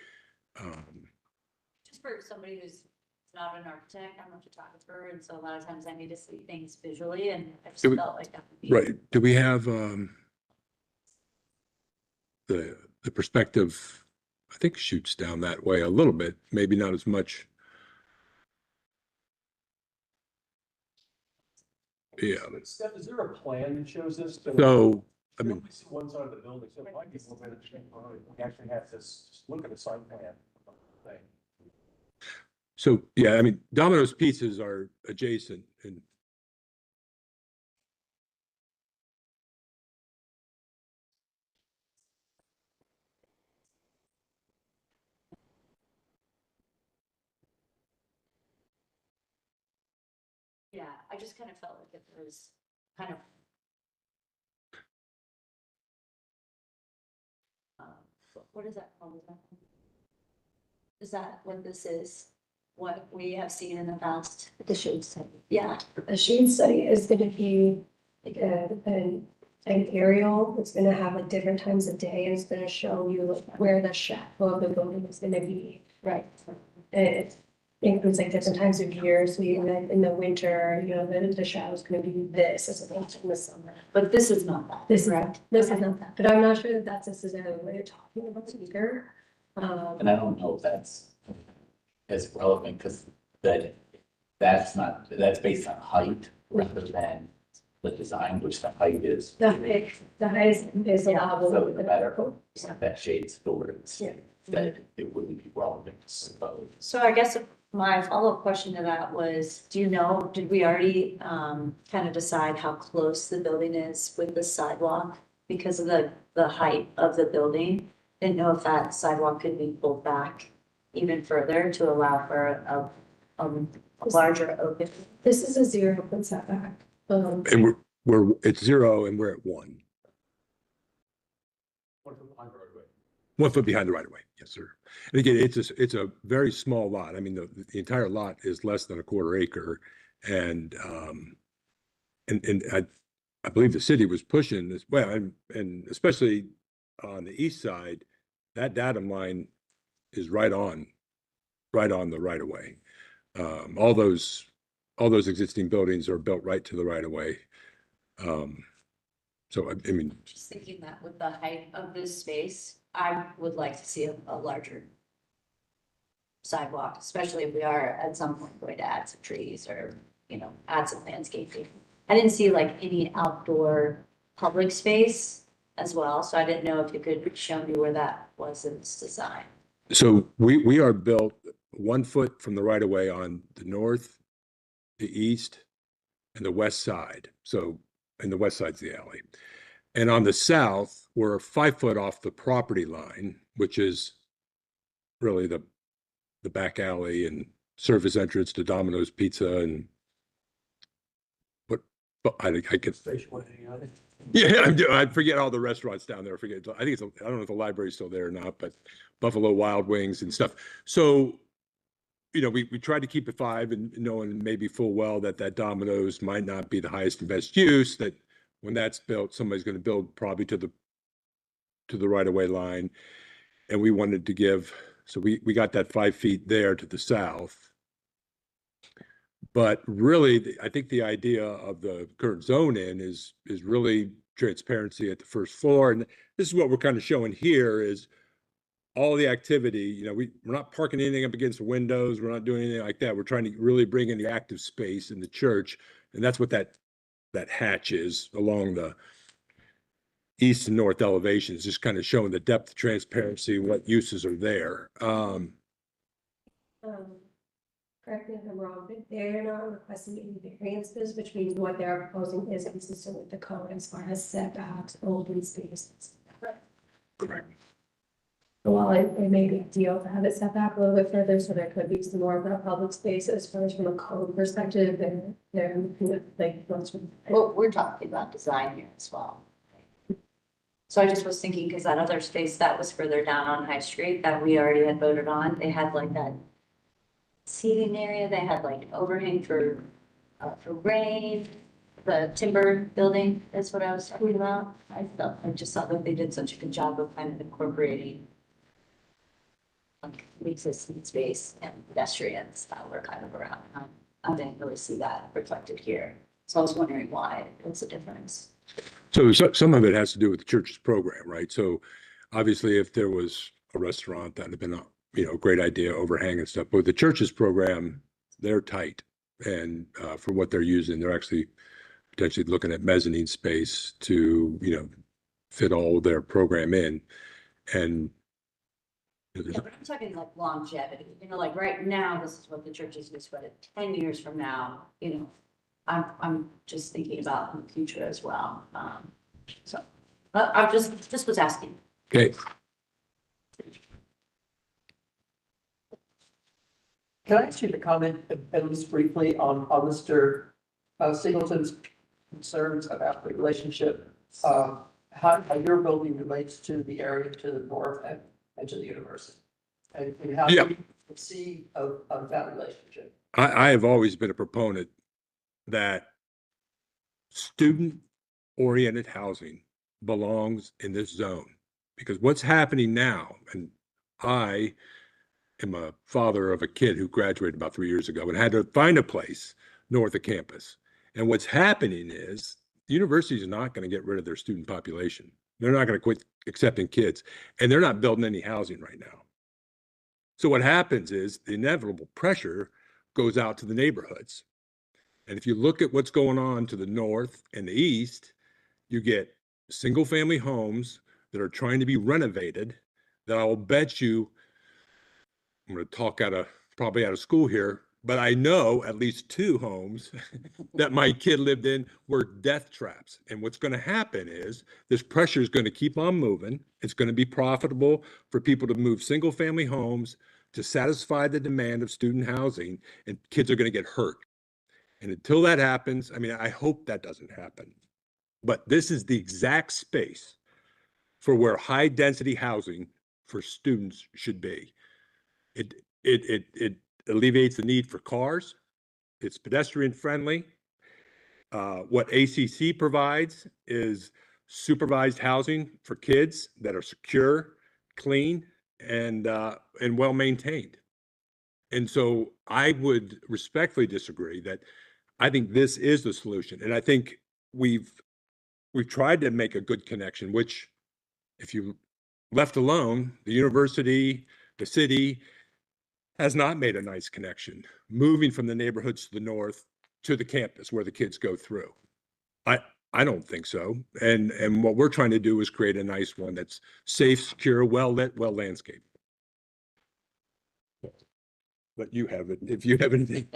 Just for somebody who's not an architect, I'm a photographer, and so a lot of times I need to see things visually, and I just Do we- felt like that would be. Right, do we have the perspective, I think shoots down that way a little bit, maybe not as much. Yeah, Steph, is there a plan that shows this? so, I We mean, only see one side of the building, so it might be a little bit interesting, we actually have this, just look at the site plan thing. so, yeah, I mean, Domino's Pizzas are adjacent and Yeah, I just kind of felt like it was kind of. What is that called? Is that what this is? What we have seen in the past? The shade study. Yeah, A shade study is gonna be like an aerial, it's gonna have like different times of day, and it's gonna show you like where the shadow of the building is gonna be. right. It includes like different times of year, so you know, in the winter, you know, the shadow's gonna be this as opposed to in the summer. But this is not that. This is, correct? this is Okay. not that, but I'm not sure that that's necessarily what you're talking about either. And I don't know if that's as relevant, because that's not, that's based on height rather than the design, which the height is. The height is Yeah, allowable. So the better, that shades towards, Yeah. that it wouldn't be relevant, I suppose. So I guess my follow-up question to that was, do you know, did we already kind of decide how close the building is with the sidewalk? Because of the height of the building, didn't know if that sidewalk could be pulled back even further to allow for a larger open. This is a 0 foot setback. and it's 0 and we're at 1. 1 foot behind the roadway. 1 foot behind the right of way, yes, sir. And again, it's a very small lot. I mean, the entire lot is less than a quarter acre. And I believe the city was pushing this, well, and especially on the east side, that datum line is right on the right of way. All those existing buildings are built right to the right of way. So I mean, Just thinking that with the height of this space, I would like to see a larger sidewalk, especially if we are at some point going to add some trees or, you know, add some landscaping. I didn't see like any outdoor public space as well, so I didn't know if you could show me where that was in this design. so we are built 1 foot from the right of way on the north, the east, and the west side. So, and the west side's the alley. And on the south, we're 5 foot off the property line, which is really the back alley and service entrance to Domino's Pizza and what, but I could, Station one, you know, yeah, I forget all the restaurants down there. I forget, I think I don't know if the library's still there or not, but Buffalo Wild Wings and stuff. So, you know, we tried to keep it 5 and knowing maybe full well that Domino's might not be the highest and best use, that when that's built, somebody's going to build probably to the right of way line. And we wanted to give, so we got that 5 feet there to the south. But really, I think the idea of the current zone in is really transparency at the first floor. And this is what we're kind of showing here is all the activity, you know, we're not parking anything up against the windows. We're not doing anything like that. We're trying to really bring in the active space in the church. And that's what that hatch is along the east and north elevations, just kind of showing the depth of transparency, what uses are there. Correct me if I'm wrong, but they're not requesting any variances, which means what they're proposing is consistent with the code as far as setbacks, open spaces. Correct. While it may be a deal to have it set back a little bit further, so there could be some more of a public space as far as from a code perspective, and they're looking at like what's. Well, we're talking about design here as well. So I just was thinking, because that other space that was further down on High Street that we already had voted on, they had like that seating area, they had like overhang for rain, the timber building is what I was talking about. I just thought that they did such a good job of kind of incorporating like the existing space and pedestrians that were kind of around. I didn't really see that reflected here. So I was wondering why it's a difference. So some of it has to do with the church's program, right? So obviously if there was a restaurant, that'd have been a, you know, great idea, overhang and stuff. But with the church's program, they're tight. And for what they're using, they're actually potentially looking at mezzanine space to, you know, fit all their program in. And Yeah, but I'm talking like longevity, you know, like right now, this is what the church is used, but in 10 years from now, you know, I'm just thinking about in the future as well. So I'm just was asking. okay. Can I ask you to comment at least briefly on Mr. Singleton's concerns about the relationship, how your building relates to the area to the north and to the university? And how Yeah. you see of that relationship? I have always been a proponent that student-oriented housing belongs in this zone. Because what's happening now, and I am a father of a kid who graduated about 3 years ago and had to find a place north of campus. And what's happening is the university is not going to get rid of their student population. They're not going to quit accepting kids, and they're not building any housing right now. So what happens is the inevitable pressure goes out to the neighborhoods. And if you look at what's going on to the north and the east, you get single family homes that are trying to be renovated that I'll bet you, I'm going to talk probably out of school here, but I know at least 2 homes that my kid lived in were death traps. And what's going to happen is this pressure is going to keep on moving. It's going to be profitable for people to move single family homes to satisfy the demand of student housing, and kids are going to get hurt. And until that happens, I mean, I hope that doesn't happen. But this is the exact space for where high density housing for students should be. It alleviates the need for cars. It's pedestrian friendly. What ACC provides is supervised housing for kids that are secure, clean, and well maintained. And so I would respectfully disagree that I think this is the solution. And I think we've tried to make a good connection, which if you left alone, the university, the city has not made a nice connection, moving from the neighborhoods to the north to the campus where the kids go through. I don't think so. And what we're trying to do is create a nice one that's safe, secure, well lit, well landscaped. But you have it. If you have anything,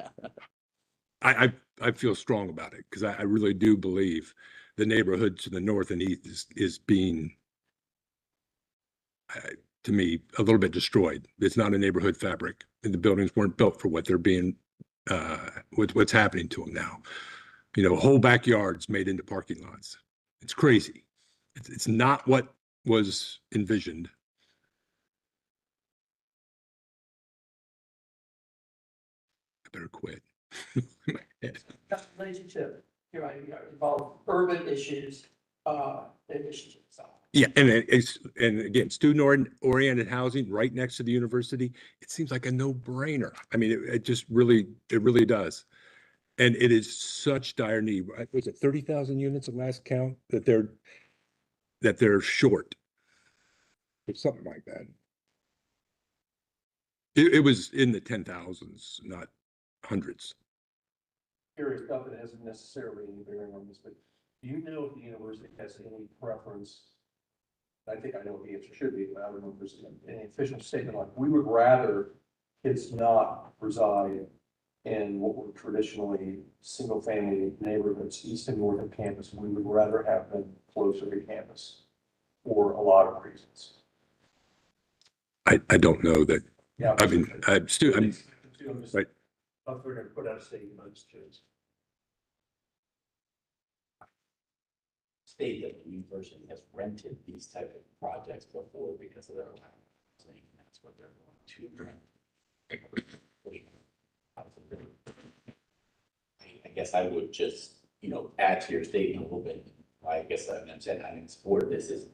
I feel strong about it because I really do believe the neighborhood to the north and east is being, to me, a little bit destroyed. It's not a neighborhood fabric, and the buildings weren't built for what they're being, what's happening to them now. You know, whole backyards made into parking lots. It's crazy. It's not what was envisioned. I better quit. That relationship, you're right, involve urban issues, and issues itself. Yeah, and again, student-oriented housing right next to the university, it seems like a no-brainer. I mean, it really does. And it is such dire need. Was it 30,000 units at last count that they're short? Or something like that. It was in the 10,000s, not hundreds. Curious stuff that hasn't necessarily any bearing on this, but do you know if the university has any preference? I think I know what the answer should be, but I don't know if there's any official statement like, we would rather kids not reside in what were traditionally single-family neighborhoods, east and north of campus. We would rather have them closer to campus for a lot of reasons. I don't know that. Yeah. I mean, I'm right. Up there to put out a statement on those kids. State that the university has rented these type of projects before because of their housing. That's what they're going to rent. I guess I would just, add to your statement a little bit. I guess I'm saying I didn't support this is,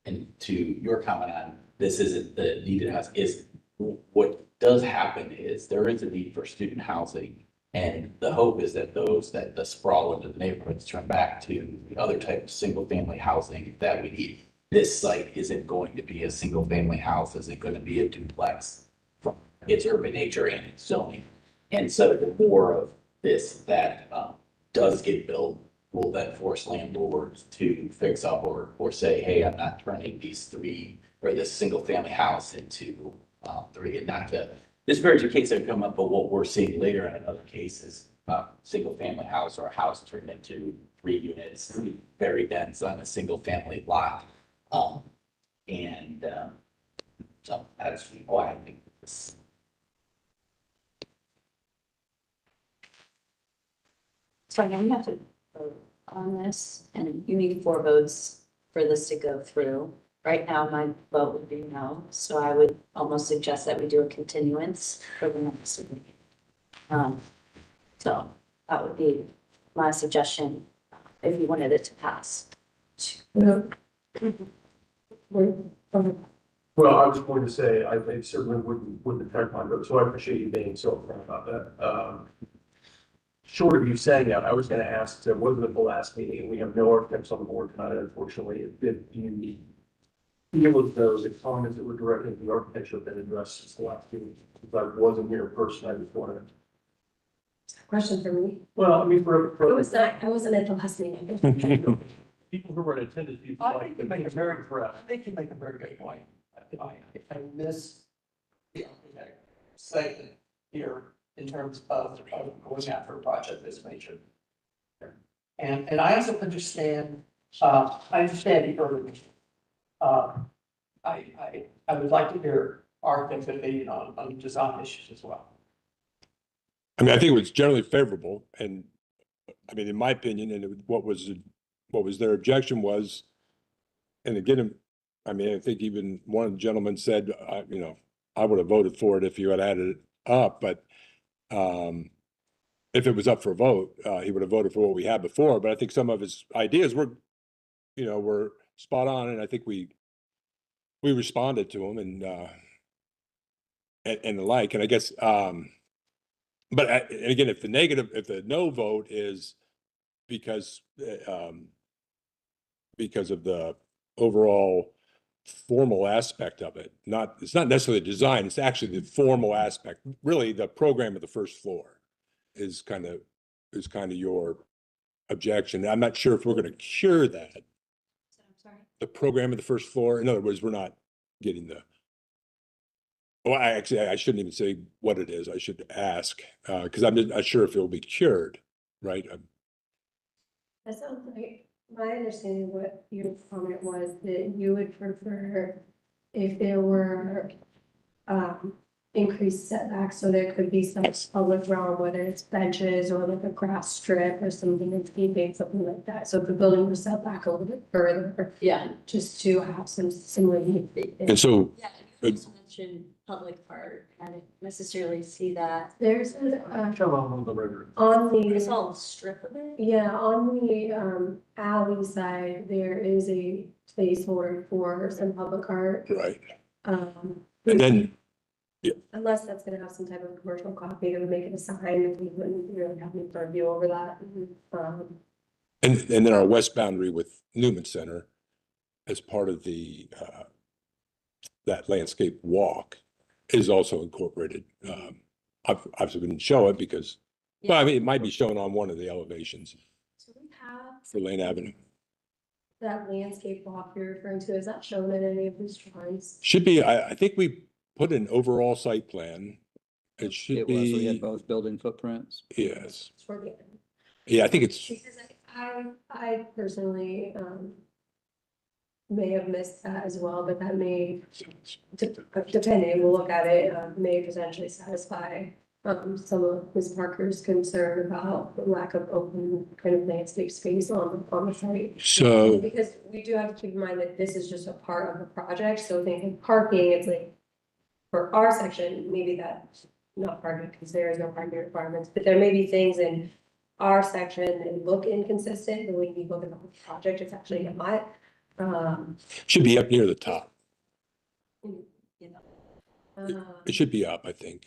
and to your comment on this isn't the needed house is what does happen is there is a need for student housing. And the hope is that the sprawl into the neighborhoods turn back to the other type of single family housing that we need. This site isn't going to be a single family house, isn't going to be a duplex from its urban nature and its zoning. And so the more of this that does get built will then force landlords to fix up or say, hey, I'm not turning these three or this single family house into three, and not to. This very case that come up, but what we're seeing later in another case is single family house or a house turned into 3 units, very dense on a single family lot. So that's why I think this. So now we have to vote on this, and you need 4 votes for this to go through. Right now, my vote would be no, so I would almost suggest that we do a continuance for the next meeting. So that would be my suggestion if you wanted it to pass. Well, I was going to say, I certainly wouldn't affect my vote, so I appreciate you being so upfront about that. Short of you saying that, I was gonna ask, there wasn't at the last meeting, and we have no architects on the board tonight, unfortunately, if you feel as though the comments that were directed to the architecture have been addressed since the last meeting. If I wasn't here in person, I just wanted. Question for me. Well, I mean, I wasn't at the last meeting. people who were in attendance, people I like think to you make make a very, impressed. I think you make a very good point. I miss the architect segment here in terms of going after a project of this nature. And I also understand, I understand the urban. I would like to hear architect's opinion on design issues as well. I mean, I think it was generally favorable, and I mean, in my opinion, and what was their objection was, and again, I mean, I think even one gentleman said, I would have voted for it if you had added it up, but if it was up for a vote, he would have voted for what we had before. But I think some of his ideas were spot on, and I think we responded to him and the like, and I guess. But and again, if the no vote is because of the overall formal aspect of it, it's not necessarily design, it's actually the formal aspect. Really, the program of the first floor is kind of your objection. I'm not sure if we're going to cure that. I'm sorry. The program of the first floor, in other words, we're not getting well, I shouldn't even say what it is. I should ask, because I'm not sure if it will be cured, right? That sounds like, my understanding of what your comment was that you would prefer if there were increased setbacks, so there could be some public realm, whether it's benches or like a grass strip or something that's keeping something like that. So if the building was set back a little bit further, Yeah. just to have some similar. And so, Yeah, you also mentioned public part. I didn't necessarily see that. There's Come on the river. on It's the, all strip of it. yeah, on the alley side, there is a placeholder for some public art. right, Um, and then Unless that's gonna have some type of commercial copy that would make it a sign, we wouldn't really have any purview over that. And then our west boundary with Newman Center as part of the, that landscape walk is also incorporated. Obviously we didn't show it because, well, I mean, it might be shown on one of the elevations So we have for Lane Avenue. that landscape walk you're referring to, is that shown in any of these drawings? Should be, I think we put an overall site plan. It should It was, we had be, both building footprints. yes. Toward the end. Yeah, I think it's, Because I personally, may have missed that as well, but that may, depending, we'll look at it, may potentially satisfy some of Ms. Parker's concern about the lack of open kind of landscape space on the site. so, Because we do have to keep in mind that this is just a part of the project, so thinking parking, it's like, for our section, maybe that's not parking, because there is no parking requirements, but there may be things in our section that look inconsistent, but when you look at the whole project, it's actually not. should be up near the top. You know, It should be up, I think.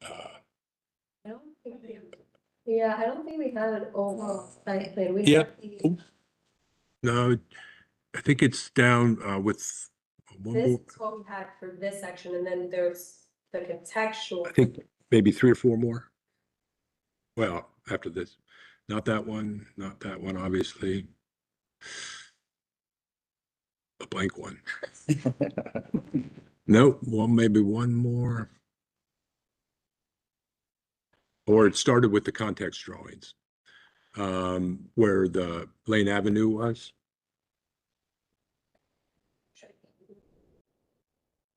I don't think yeah, I don't think we have an overall site plan. We Yep. have the- No, I think it's down, with one This more, is what we had for this section, and then there's the contextual. I think maybe 3 or 4 more. Well, after this, not that one, obviously. A blank one. Nope, well, maybe one more. Or it started with the context drawings, where the Lane Avenue was.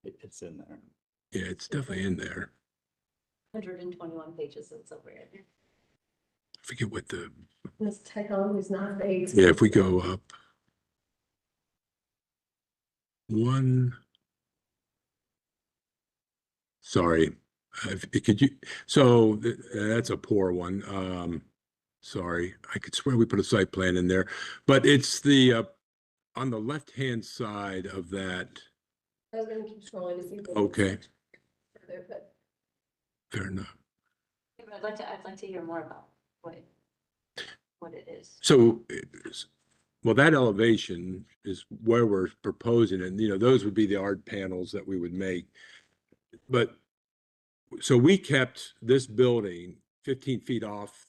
It's in there. Yeah, it's definitely in there. 121 pages, it's over here. I forget what the, This technology is not vague. yeah, if we go up. One. Sorry, could you, so that's a poor one. Sorry, I could swear we put a site plan in there, but it's the, on the left-hand side of that. I was gonna keep scrolling to see. if there's Okay. further, but Fair enough. I'd like to hear more about what it is. So, well, that elevation is where we're proposing, and those would be the art panels that we would make. But, so we kept this building 15 feet off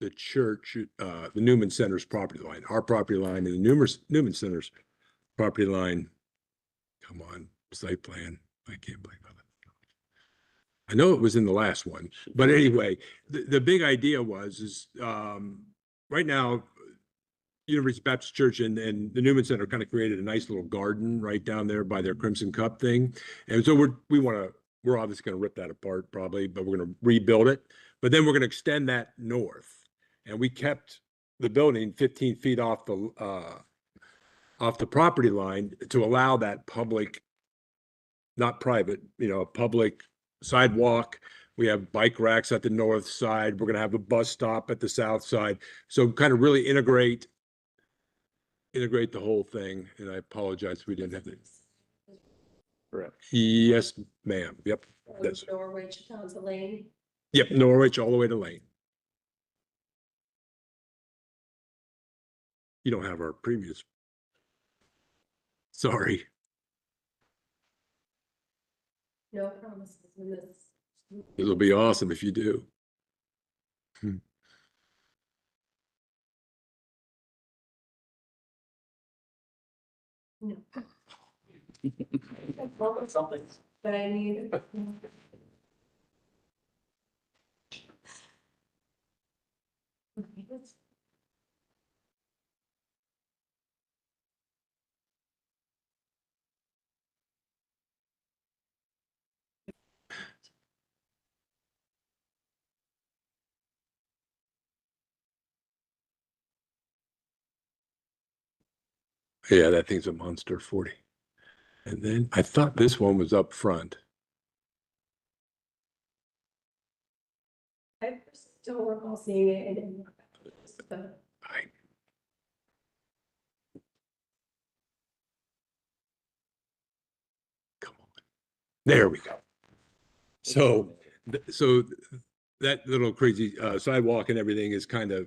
the church, the Newman Center's property line, our property line, and the Newman Center's property line. Come on, site plan. I can't believe it. I know it was in the last one, but anyway, the big idea is right now, University Baptist Church and the Newman Center kind of created a nice little garden right down there by their Crimson Cup thing. And so we're obviously going to rip that apart probably, but we're going to rebuild it. But then we're going to extend that north. And we kept the building 15 feet off the property line to allow that public, not private, public sidewalk. We have bike racks at the north side. We're going to have a bus stop at the south side. So kind of really integrate the whole thing. And I apologize, we didn't have that. Correct. Yes, ma'am. Yep. from Norwich down to Lane. Yep. Norwich all the way to Lane. You don't have our previous. Sorry. No promises in this. It'll be awesome if you do. No. Something. But I need. Yeah, that thing's a monster 40. And then I thought this one was up front. I don't recall seeing it in. But Come on. There we go. So, so that little crazy sidewalk and everything is kind of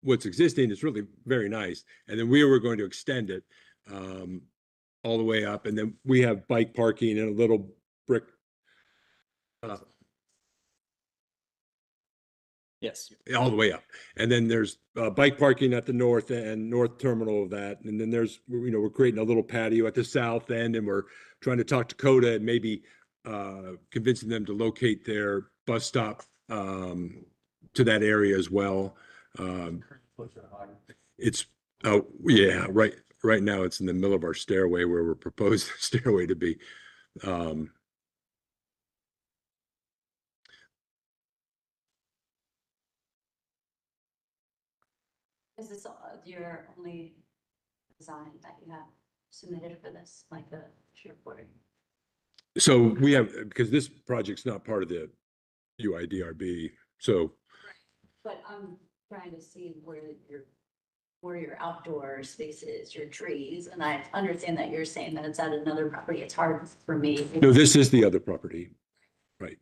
what's existing. It's really very nice. And then we were going to extend it all the way up. And then we have bike parking and a little brick. Yes. All the way up. And then there's bike parking at the north end, north terminal of that. And then there's, we're creating a little patio at the south end, and we're trying to talk to Coda and maybe convincing them to locate their bus stop to that area as well. It's, oh, yeah, right now it's in the middle of our stairway where we're proposing the stairway to be. Is this your only design that you have submitted for this, like the short board? So we have, because this project's not part of the UIDRB, so But I'm trying to see where your outdoor space is, your trees, and I understand that you're saying that it's at another property. It's hard for me. no, this is the other property, right?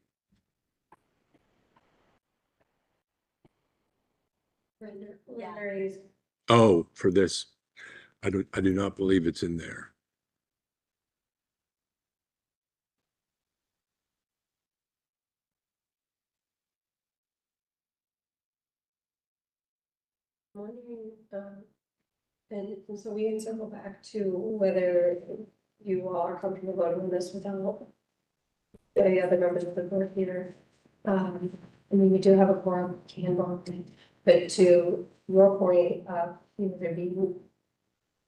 Renderings. Oh, for this, I do not believe it's in there. Wondering, and so we can circle back to whether you all are comfortable voting on this without any other members of the board here. I mean, we do have a quorum, can vote, but to your point, there'd be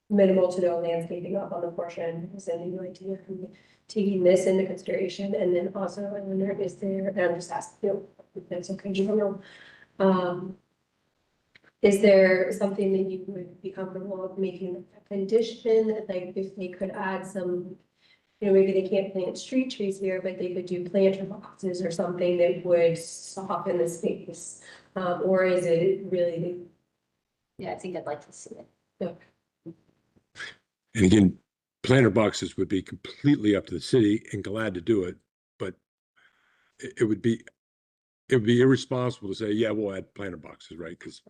minimal to no landscaping up on the portion, is then you like to taking this into consideration, and then also, I wonder, is there, and I'm just asking, if that's okay, you don't know. Is there something that you would be comfortable with making a condition, like if they could add some, maybe they can't plant street trees here, but they could do planter boxes or something that would soften the space? Or is it really? Yeah, I think I'd like to see it. And again, planter boxes would be completely up to the city, and glad to do it, but it would be irresponsible to say, yeah, we'll add planter boxes, right? Because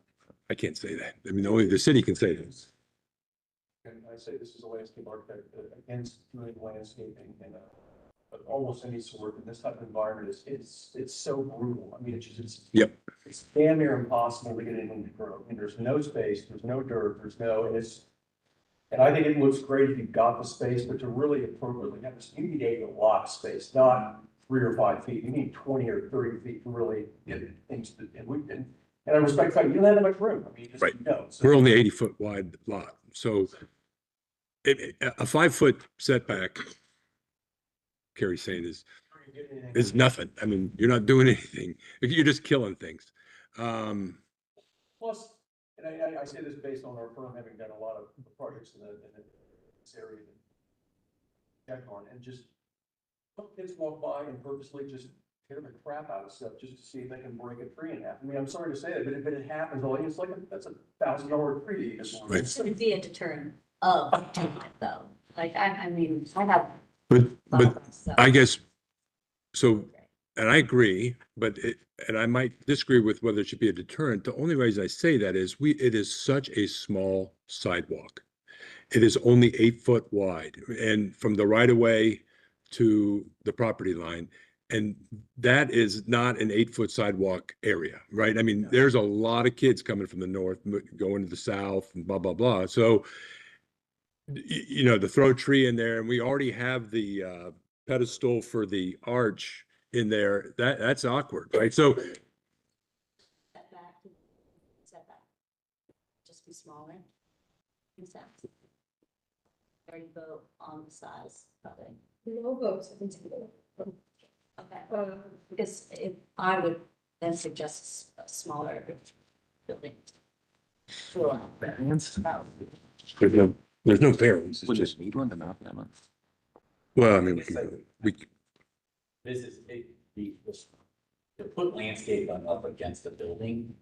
I can't say that. I mean, only the city can say this. And I say this is a landscape architect against doing landscaping and almost any sort in this type of environment it's so brutal. I mean, Yep. It's damn near impossible to get anything to grow. I mean, there's no space, there's no dirt, and I think it looks great if you've got the space, but to really appropriately have this, you need a lot of space, not 3 or 5 feet. You need 20 or 30 feet to really get into the, and I respect that you don't have that much room. I mean, you just Right. don't. So We're only 80-foot wide lot, so a 5-foot setback, Carrie's saying, is nothing. I mean, you're not doing anything. You're just killing things. plus, and I say this based on our firm having done a lot of projects in this area. Check on, and just kids walk by and purposely just tear the crap out of stuff just to see if they can break a tree in half. I mean, I'm sorry to say that, but it happens, it's like, that's $1,000 tree. Right. It shouldn't be a deterrent of doing it though. Like, I mean, I have. But I guess, so, and I agree, but and I might disagree with whether it should be a deterrent. The only reason I say that is it is such a small sidewalk. It is only 8 foot wide, and from the right of way to the property line. And that is not an 8-foot sidewalk area, right? I mean, there's a lot of kids coming from the north, going to the south and blah, blah, blah. So, to throw a tree in there, and we already have the pedestal for the arch in there, that's awkward, right? So Setback. Just be smaller. Makes sense. Or you vote on the size of it. No votes. Okay. Because if I would then suggest a smaller building. there's no variance. It's Would just, just need one to map that much. well, I mean, we This is, to put landscape up against the building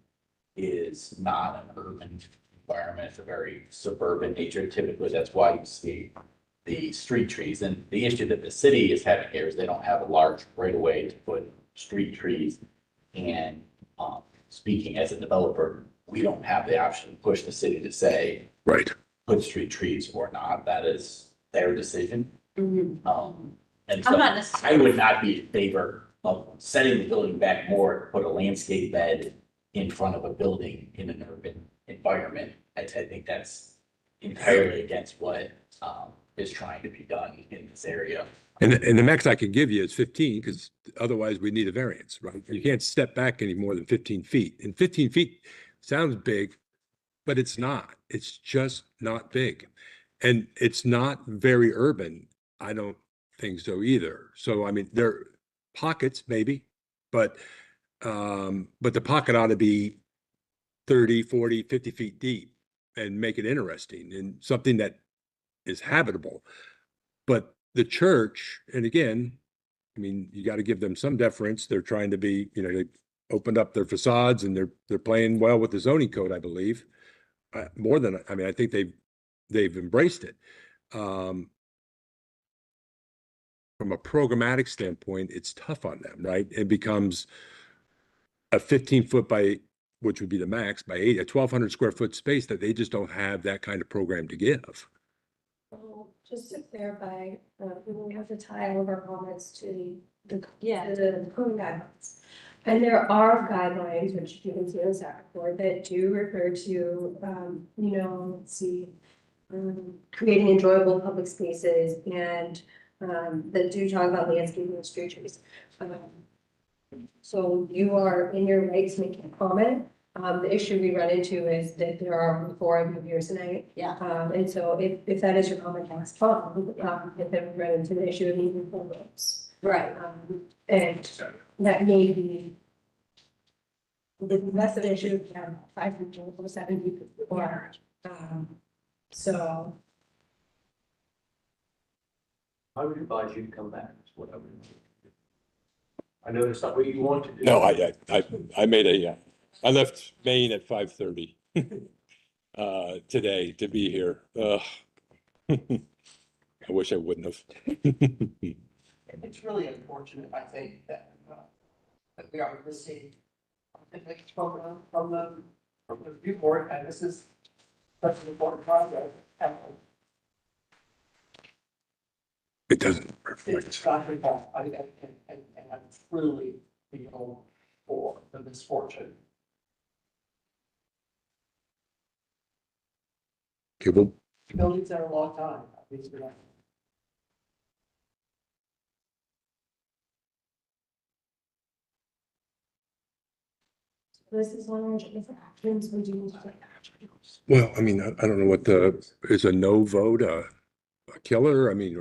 is not an urban environment. It's a very suburban nature. Typically, that's why you see the street trees. And the issue that the city is having here is they don't have a large right of way to put street trees. And, speaking as a developer, we don't have the option to push the city to say, Right. put street trees or not. That is their decision. And I'm so not I necessarily, would not be in favor of setting the building back more, put a landscape bed in front of a building in an urban environment. I think that's entirely against what, is trying to be done in this area. And the max I could give you is 15, because otherwise we need a variance, right? You can't step back any more than 15 feet. And 15 feet sounds big, but it's not. It's just not big. And it's not very urban. I don't think so either. So, I mean, there are pockets maybe, but the pocket ought to be 30, 40, 50 feet deep and make it interesting and something that is habitable. But the church, and again, I mean, you got to give them some deference. They're trying to be, they opened up their facades and they're playing well with the zoning code, I believe. More than, I mean, I think they've embraced it. From a programmatic standpoint, it's tough on them, right? It becomes a 15-foot by, which would be the max, by 8, a 1,200 square foot space that they just don't have that kind of program to give. Just to clarify, we have to tie all of our comments to the Yeah. the code guidelines. And there are guidelines, which you can see in the staff report, that do refer to, let's see, creating enjoyable public spaces and that do talk about landscaping and street trees. So you are in your right to make a comment. The issue we run into is that there are 4 of you here tonight. Yeah. And so if that is your comment, that's fine. If then we run into the issue of needing 4 votes. right. And that may be less of an issue if you have 5 people or 7 people or, so. I would advise you to come back, is what I would. I know that's not what you want to do. No, I made I left Maine at 5:30 today to be here. I wish I wouldn't have. It's really unfortunate, I think, that we are missing from the viewport, and this is such an important project. And It doesn't it's reflect. not good, and I truly feel for the misfortune. Okay, well, Buildings there a long time. These are not- This is one of the actions we do need to take action. well, I mean, I don't know what is a no vote, a killer? I mean,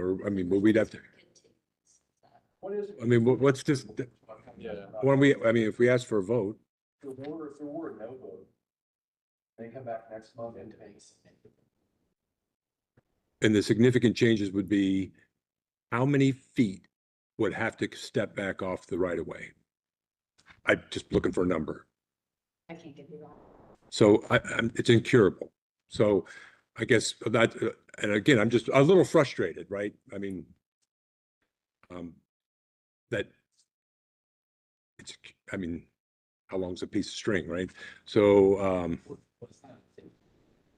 well, we'd have to, What is? I mean, what's this? When if we ask for a vote, If there were a no vote, they come back next month and take. and the significant changes would be how many feet would have to step back off the right of way? I'm just looking for a number. I can't give you that. So it's incurable. So I guess that, and again, I'm just a little frustrated, right? I mean, that it's, I mean, how long's a piece of string, right? So, What's that?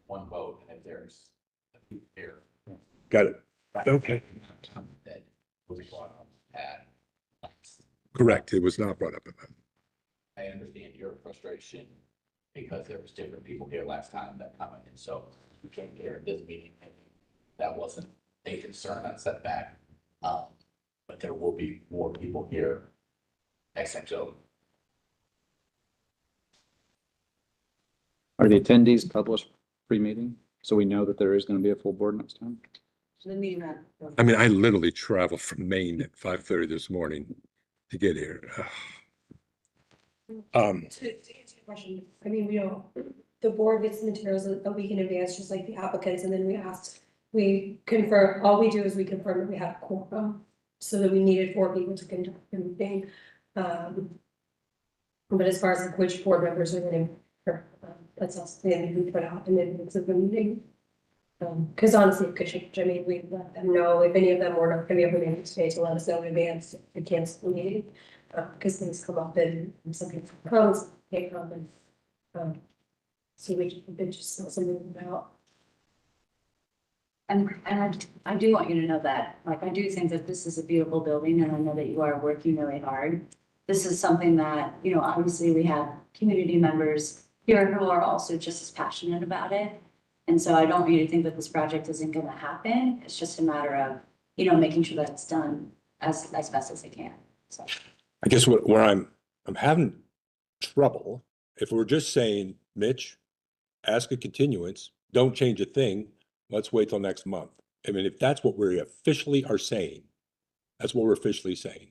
One vote, and if there's a few here. got it. Okay. That will be brought up at. Correct. It was not brought up. I understand your frustration because there was different people here last time that commented, so you came here at this meeting. And that wasn't a concern on setback. But there will be more people here. XXO. Are the attendees published pre-meeting? So we know that there is going to be a full board next time? The meeting that. I mean, I literally traveled from Maine at 5:30 this morning to get here. To answer your question, I mean, the board gets the materials a week in advance, just like the applicants, and then we confirm, all we do is we confirm that we have a quorum. So that we needed 4 people to conduct the meeting. But as far as like which board members are going to, that's also the thing we put out in advance of the meeting. Because honestly, it could change. I mean, we let them know if any of them were not going to be able to make it today to let us know in advance to cancel the meeting. because things come up and some people comes, they come and, so we can just know something about. And I do want you to know that, like, I do think that this is a beautiful building, and I know that you are working really hard. This is something that, you know, obviously we have community members here who are also just as passionate about it. And so I don't want you to think that this project isn't gonna happen. It's just a matter of, you know, making sure that it's done as best as it can, so. I guess where I'm having trouble, if we're just saying, Mitch, ask a continuance, don't change a thing, let's wait till next month. I mean, if that's what we officially are saying, that's what we're officially saying.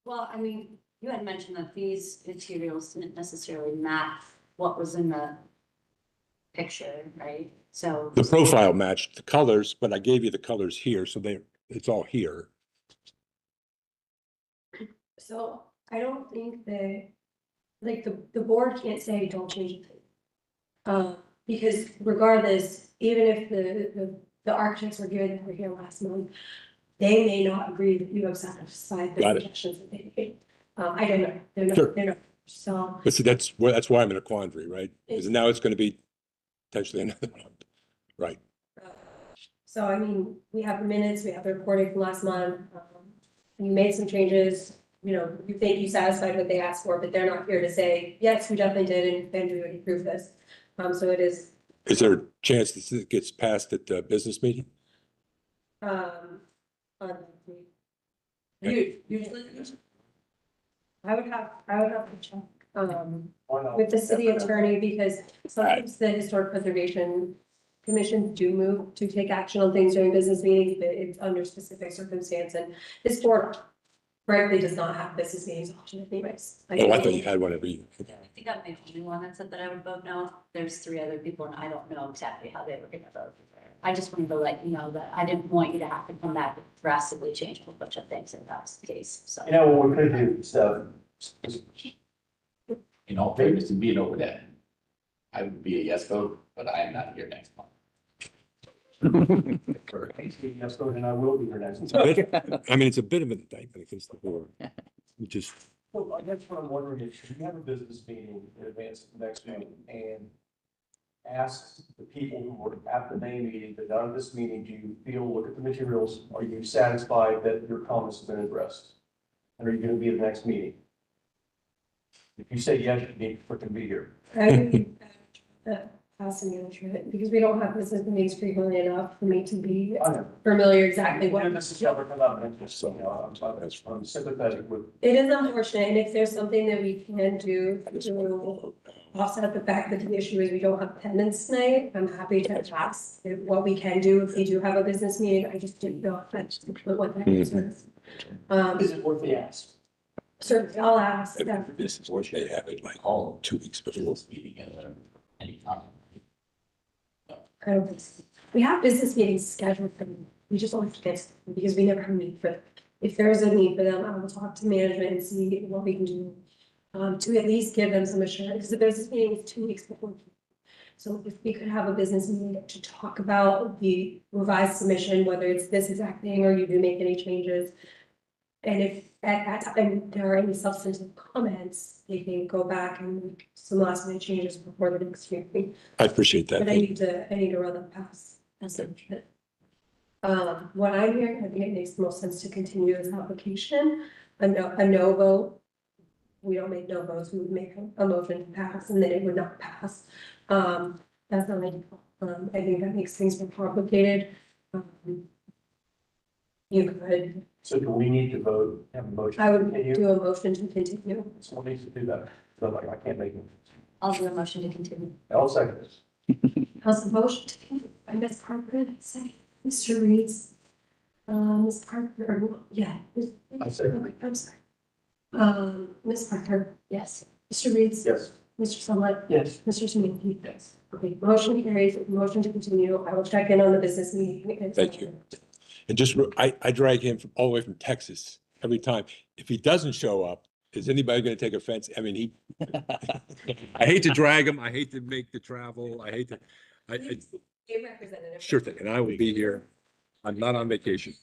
Well, I mean, you had mentioned that these materials didn't necessarily match what was in the picture, right? So. The profile matched the colors, but I gave you the colors here, so it's all here. So I don't think that, like, the board can't say don't change it. Because regardless, even if the architects were here that were here last month, they may not agree that you have satisfied the Got it. suggestions that they made. I don't know, Sure. they're not, so. But see, that's why I'm in a quandary, right? Because now it's going to be potentially another month, right? So I mean, we have the minutes, we have the recording from last month, you made some changes, you know, you think you satisfied what they asked for, but they're not here to say, yes, we definitely did, and we would approve this. So it is, Is there a chance that it gets passed at the business meeting? on usually, I would have to check, Why not? with the city attorney, because sometimes the historic preservation commissions do move to take action on things during business meetings, but it's under specific circumstance, and this board frankly does not have business meetings often anyways. Oh, I thought you had one every year. I think I'm the only one that said that I would vote no. There's 3 other people, and I don't know exactly how they were gonna vote. I just wanted to let you know that I didn't want you to have to come back and drastically change a whole bunch of things if that's the case, so. You know, what we could do, so, In all fairness to being over that, I would be a yes vote, but I am not here next month. yes, vote, and I will be here next. It's a bit- I mean, it's a bit of an indictment against the board. We just, Well, I guess what I'm wondering is, should we have a business meeting in advance of the next meeting and ask the people who were at the May meeting, that out of this meeting, do you feel, look at the materials, are you satisfied that your comments have been addressed? And are you gonna be at the next meeting? If you say yes, you need to freaking be here. I would pass the management, because we don't have business meetings frequently enough for me to be I know. familiar exactly what. And this is never come up, and just, you know, I'm sympathetic with. It is unfortunate, and if there's something that we can do to offset the fact that the issue is we don't have attendance tonight, I'm happy to ask what we can do if we do have a business meeting. I just didn't know if that's what that answer is. Is it worth the ask? Certainly, I'll ask. Yeah. this is what they have it like All 2 weeks before. this meeting at any time. I don't think so. We have business meetings scheduled for them. We just don't forget because we never have a need for them. If there is a need for them, I will talk to management and see what we can do. To at least give them some assurance, because the business meeting is 2 weeks before. So if we could have a business meeting to talk about the revised submission, whether it's this exact thing or you do make any changes. And if at that time there are any substantive comments, they can go back and make some last minute changes before the next hearing. I appreciate that. But I need to run them past. That's it. What I'm hearing, I think it makes the most sense to continue this application. A no vote. We don't make no votes, we would make a motion to pass, and then it would not pass. That's not ideal. I think that makes things more complicated. You could, So do we need to vote, have a motion? I would Continue? do a motion to continue. Someone needs to do that, so like, I can't make it. I'll do a motion to continue. I'll second this. How's the motion to continue? I Ms. Parker, second, Mr. Reed's. Ms. Parker, yeah. I second. I'm sorry. Ms. Parker, Yes. Mr. Reed's. Yes. Mr. Summit, Yes. Mr. Smith. Yes. Okay, motion carries, motion to continue. I will check in on the business meeting. Thank you. And just, I drag him all the way from Texas every time. If he doesn't show up, is anybody going to take offense? I mean, I hate to drag him. I hate to make the travel. I hate to, A representative. sure thing. And I will be here. I'm not on vacation.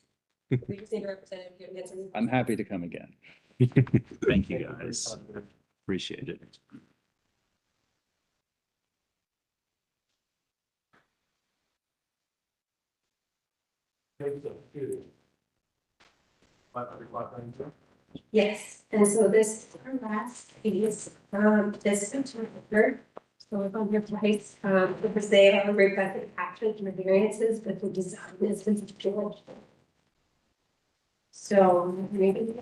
We just need a representative here to get some. I'm happy to come again. Thank you, guys. Appreciate it. Yes, and so this is our last piece, this is the third. So it's on your place, because they are requesting action for variances, but the design is George. So maybe.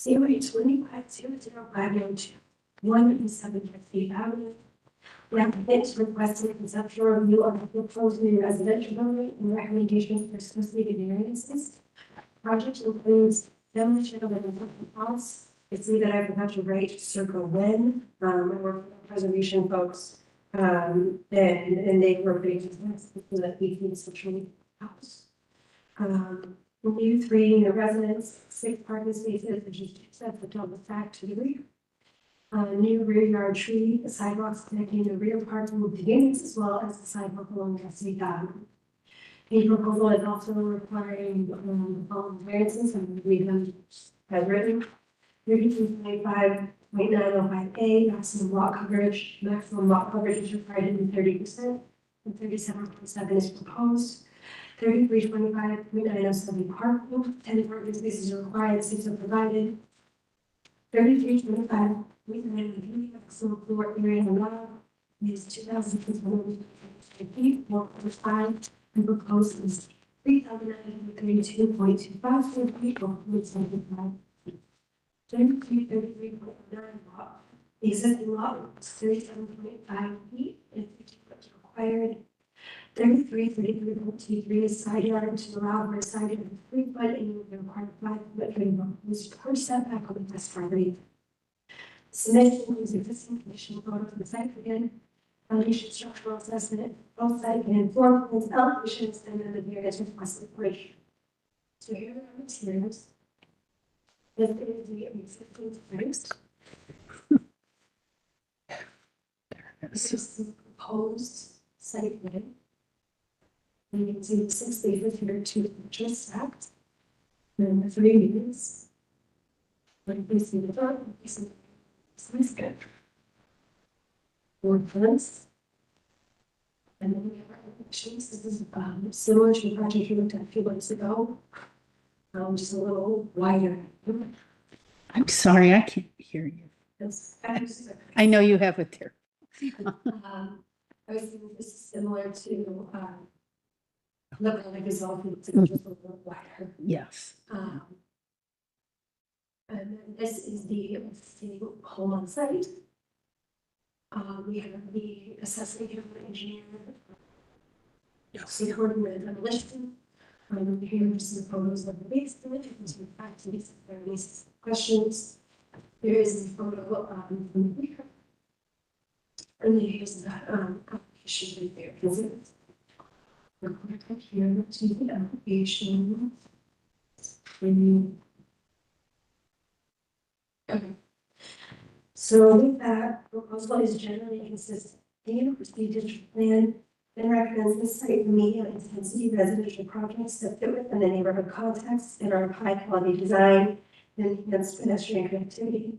COA 25-00502, 175 feet avenue. The applicant is requesting conceptual review of the proposed new residential building and recommendations for associated variances. Project includes demolition of an existing house. I see that I forgot to write circle when, I work with the preservation folks. And they were pretty successful for that 18th century house. New 3 unit residence, 6 parking spaces, which is set the double stack to the rear. New rear yard tree, sidewalks connecting the rear parking with the units as well as the sidewalk along Westgate Avenue. The proposal is also requiring, the following variances and read them as written. 32.5.905A, maximum lot coverage. Maximum lot coverage is required to be 30%, and 37.7 is proposed. 33.25.907 parking, 10 parking spaces are required, 6 are provided. 33.25.903 maximum floor area allowed is 2,600 feet, 1.5, and proposed is 3,932.25 square feet, 1.75. 33.9 lot. The existing lot was 37.5 feet and 50 foot required. 33.23 is side yard to allow for a side yard of 3 foot and you would require 5 foot per setback on the west property. Submission includes existing condition photo of the site again, foundation structural assessment, both site and floor plans, elevations, and then the various requested bridge. So here are the materials. This is the existing space. This is the proposed site plan. And you can see the 6 spaces here, 2 just stacked. And the 3 units. Like you see the front, you see the side. 4 fronts. And then we have our elevations. This is similar to the project we looked at a few months ago. Just a little wider. I'm sorry, I can't hear you. I know you have it there. I was thinking this is similar to, the like result, it's just a little wider. Yes. And then this is the existing home on site. We have the assessment engineer. Supporting the demolition. Here are some photos of the basement, and some activities, if there are any questions. There is a photo from here. And then here's the application right there. We're going to here to the application. Okay. So with that, proposal is generally consistent. The university digital plan then recommends the site medium intensity residential projects that fit within the neighborhood context and are of high quality design and enhanced pedestrian connectivity.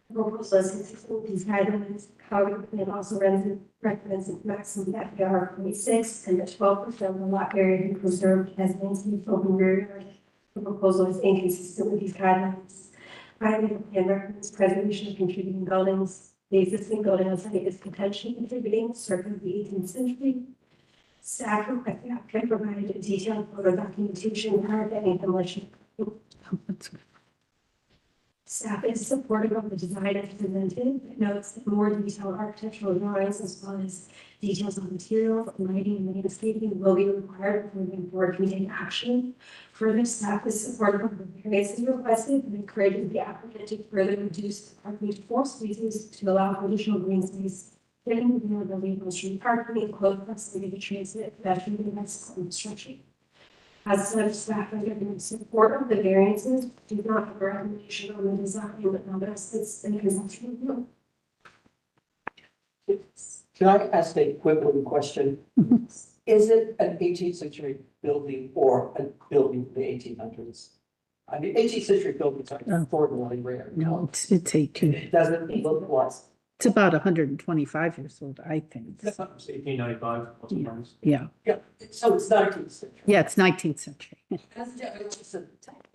The proposal is consistent with these guidelines. However, the plan also recommends a maximum FAR 46 and the 12% of the lot area be preserved as landscape open rear yard. The proposal is inconsistent with these guidelines. Finally, the plan recommends preservation of contributing buildings. The existing building on site is potentially contributing circa the 18th century. Staff request the applicant provided a detailed photo documentation prior to any demolition. Staff is supportive of the design as presented, but notes that more detailed architectural drawings as well as details on materials, lighting, and landscaping will be required before the board can take action. Further, staff is supportive of the variances requested and encourages the applicant to further reduce the parking to 4 spaces to allow for additional green space, given the availability of street parking and close proximity to transit, pedestrian and bicycle construction. As such, staff recommends support of the variances, do not have a recommendation on the design, but estimates and conceptual review. Can I ask a equivalent question? Is it an 18th century building or a building of the 1800s? I mean, 18th century buildings are extraordinarily rare. No, it's 18. It doesn't look like. It's about 125 years old, I think. 1895. Yeah, Yeah, so it's 19th century. yeah, it's 19th century. It's just a-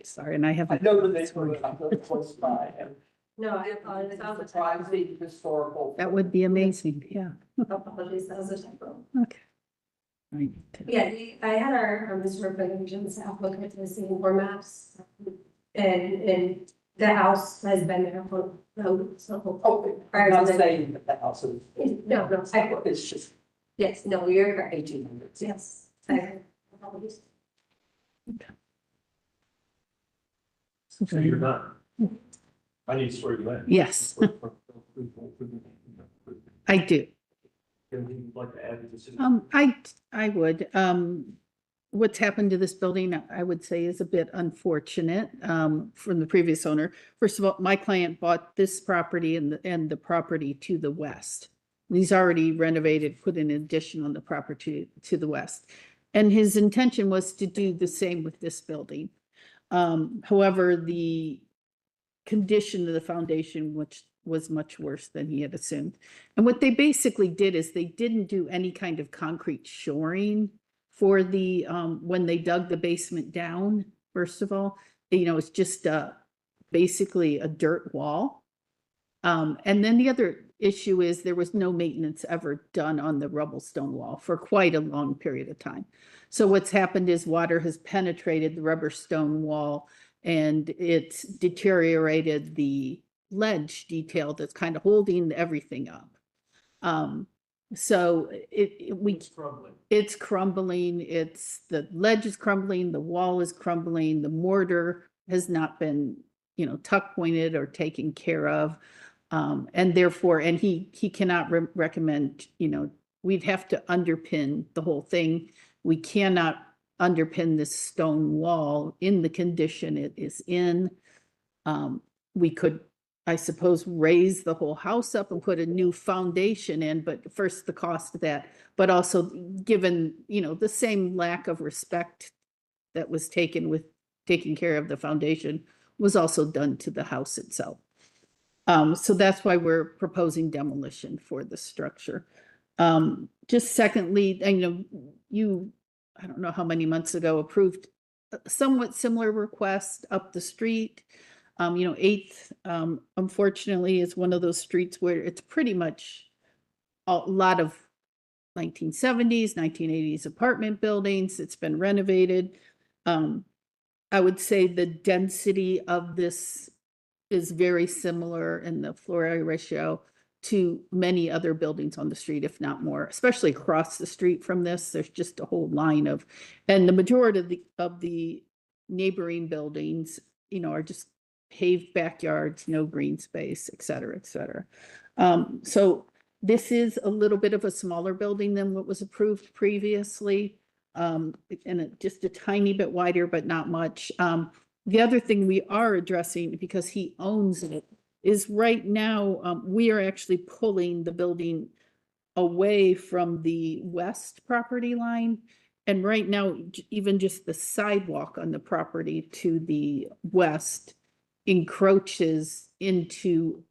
Sorry, and I I haven't. know the neighborhood, I'm really close by, and No, I apologize. That was a typo. surprising historical. That would be amazing, yeah, Apologies, that was a typo. okay. Right. Yeah, I had our historic preservation staff look at the Singapore maps. And the house has been there for, so. Oh, I'm not saying that the house is, No, it's just yes, no, you're correct. 1800s. Yes. Apologies. So you're not. I need to swear you in. Yes, I do. Anything you'd like to add to the city? I would, what's happened to this building, I would say is a bit unfortunate, from the previous owner. First of all, my client bought this property and the property to the west. He's already renovated, put an addition on the property to the west. And his intention was to do the same with this building. However, the condition of the foundation, which was much worse than he had assumed. And what they basically did is they didn't do any kind of concrete shoring for the, when they dug the basement down, first of all. It's just basically a dirt wall. And then the other issue is there was no maintenance ever done on the rubble stone wall for quite a long period of time. So what's happened is water has penetrated the rubber stone wall and it's deteriorated the ledge detail that's kind of holding everything up. So It's crumbling. it's crumbling, the ledge is crumbling, the wall is crumbling, the mortar has not been, tuck pointed or taken care of. And therefore, and he cannot recommend, we'd have to underpin the whole thing. We cannot underpin this stone wall in the condition it is in. We could, I suppose, raise the whole house up and put a new foundation in, but first the cost of that, but also given, the same lack of respect that was taken with taking care of the foundation was also done to the house itself. So that's why we're proposing demolition for the structure. Just secondly, I don't know how many months ago approved a somewhat similar request up the street. 8th, unfortunately, is one of those streets where it's pretty much a lot of 1970s, 1980s apartment buildings. It's been renovated. I would say the density of this is very similar in the floor area ratio to many other buildings on the street, if not more, especially across the street from this. There's just a whole line of, and the majority of the neighboring buildings, are just paved backyards, no green space, et cetera, et cetera. So this is a little bit of a smaller building than what was approved previously. And just a tiny bit wider, but not much. The other thing we are addressing, because he owns it, is right now, we are actually pulling the building away from the west property line. And right now, even just the sidewalk on the property to the west encroaches into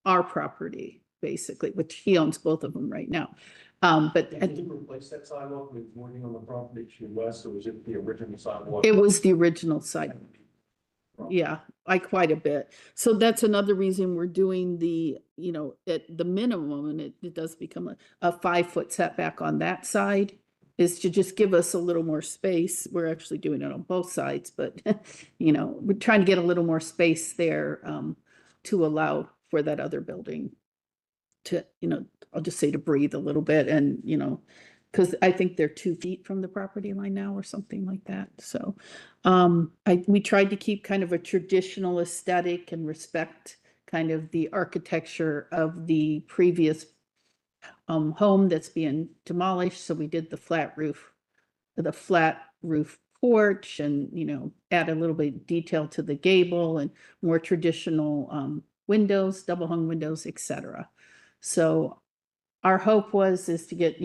our property, basically, which he owns both of them right now. But Did you replace that sidewalk with working on the property to the west, or was it the original sidewalk? it was the original sidewalk. Yeah, quite a bit. So that's another reason we're doing the, at the minimum, and it does become a 5-foot setback on that side, is to just give us a little more space. We're actually doing it on both sides, but, we're trying to get a little more space there, to allow for that other building to, I'll just say to breathe a little bit and, because I think they're 2 feet from the property line now or something like that. So we tried to keep kind of a traditional aesthetic and respect kind of the architecture of the previous home that's being demolished. So we did the flat roof porch and, add a little bit of detail to the gable and more traditional windows, double hung windows, etc. So our hope is to get,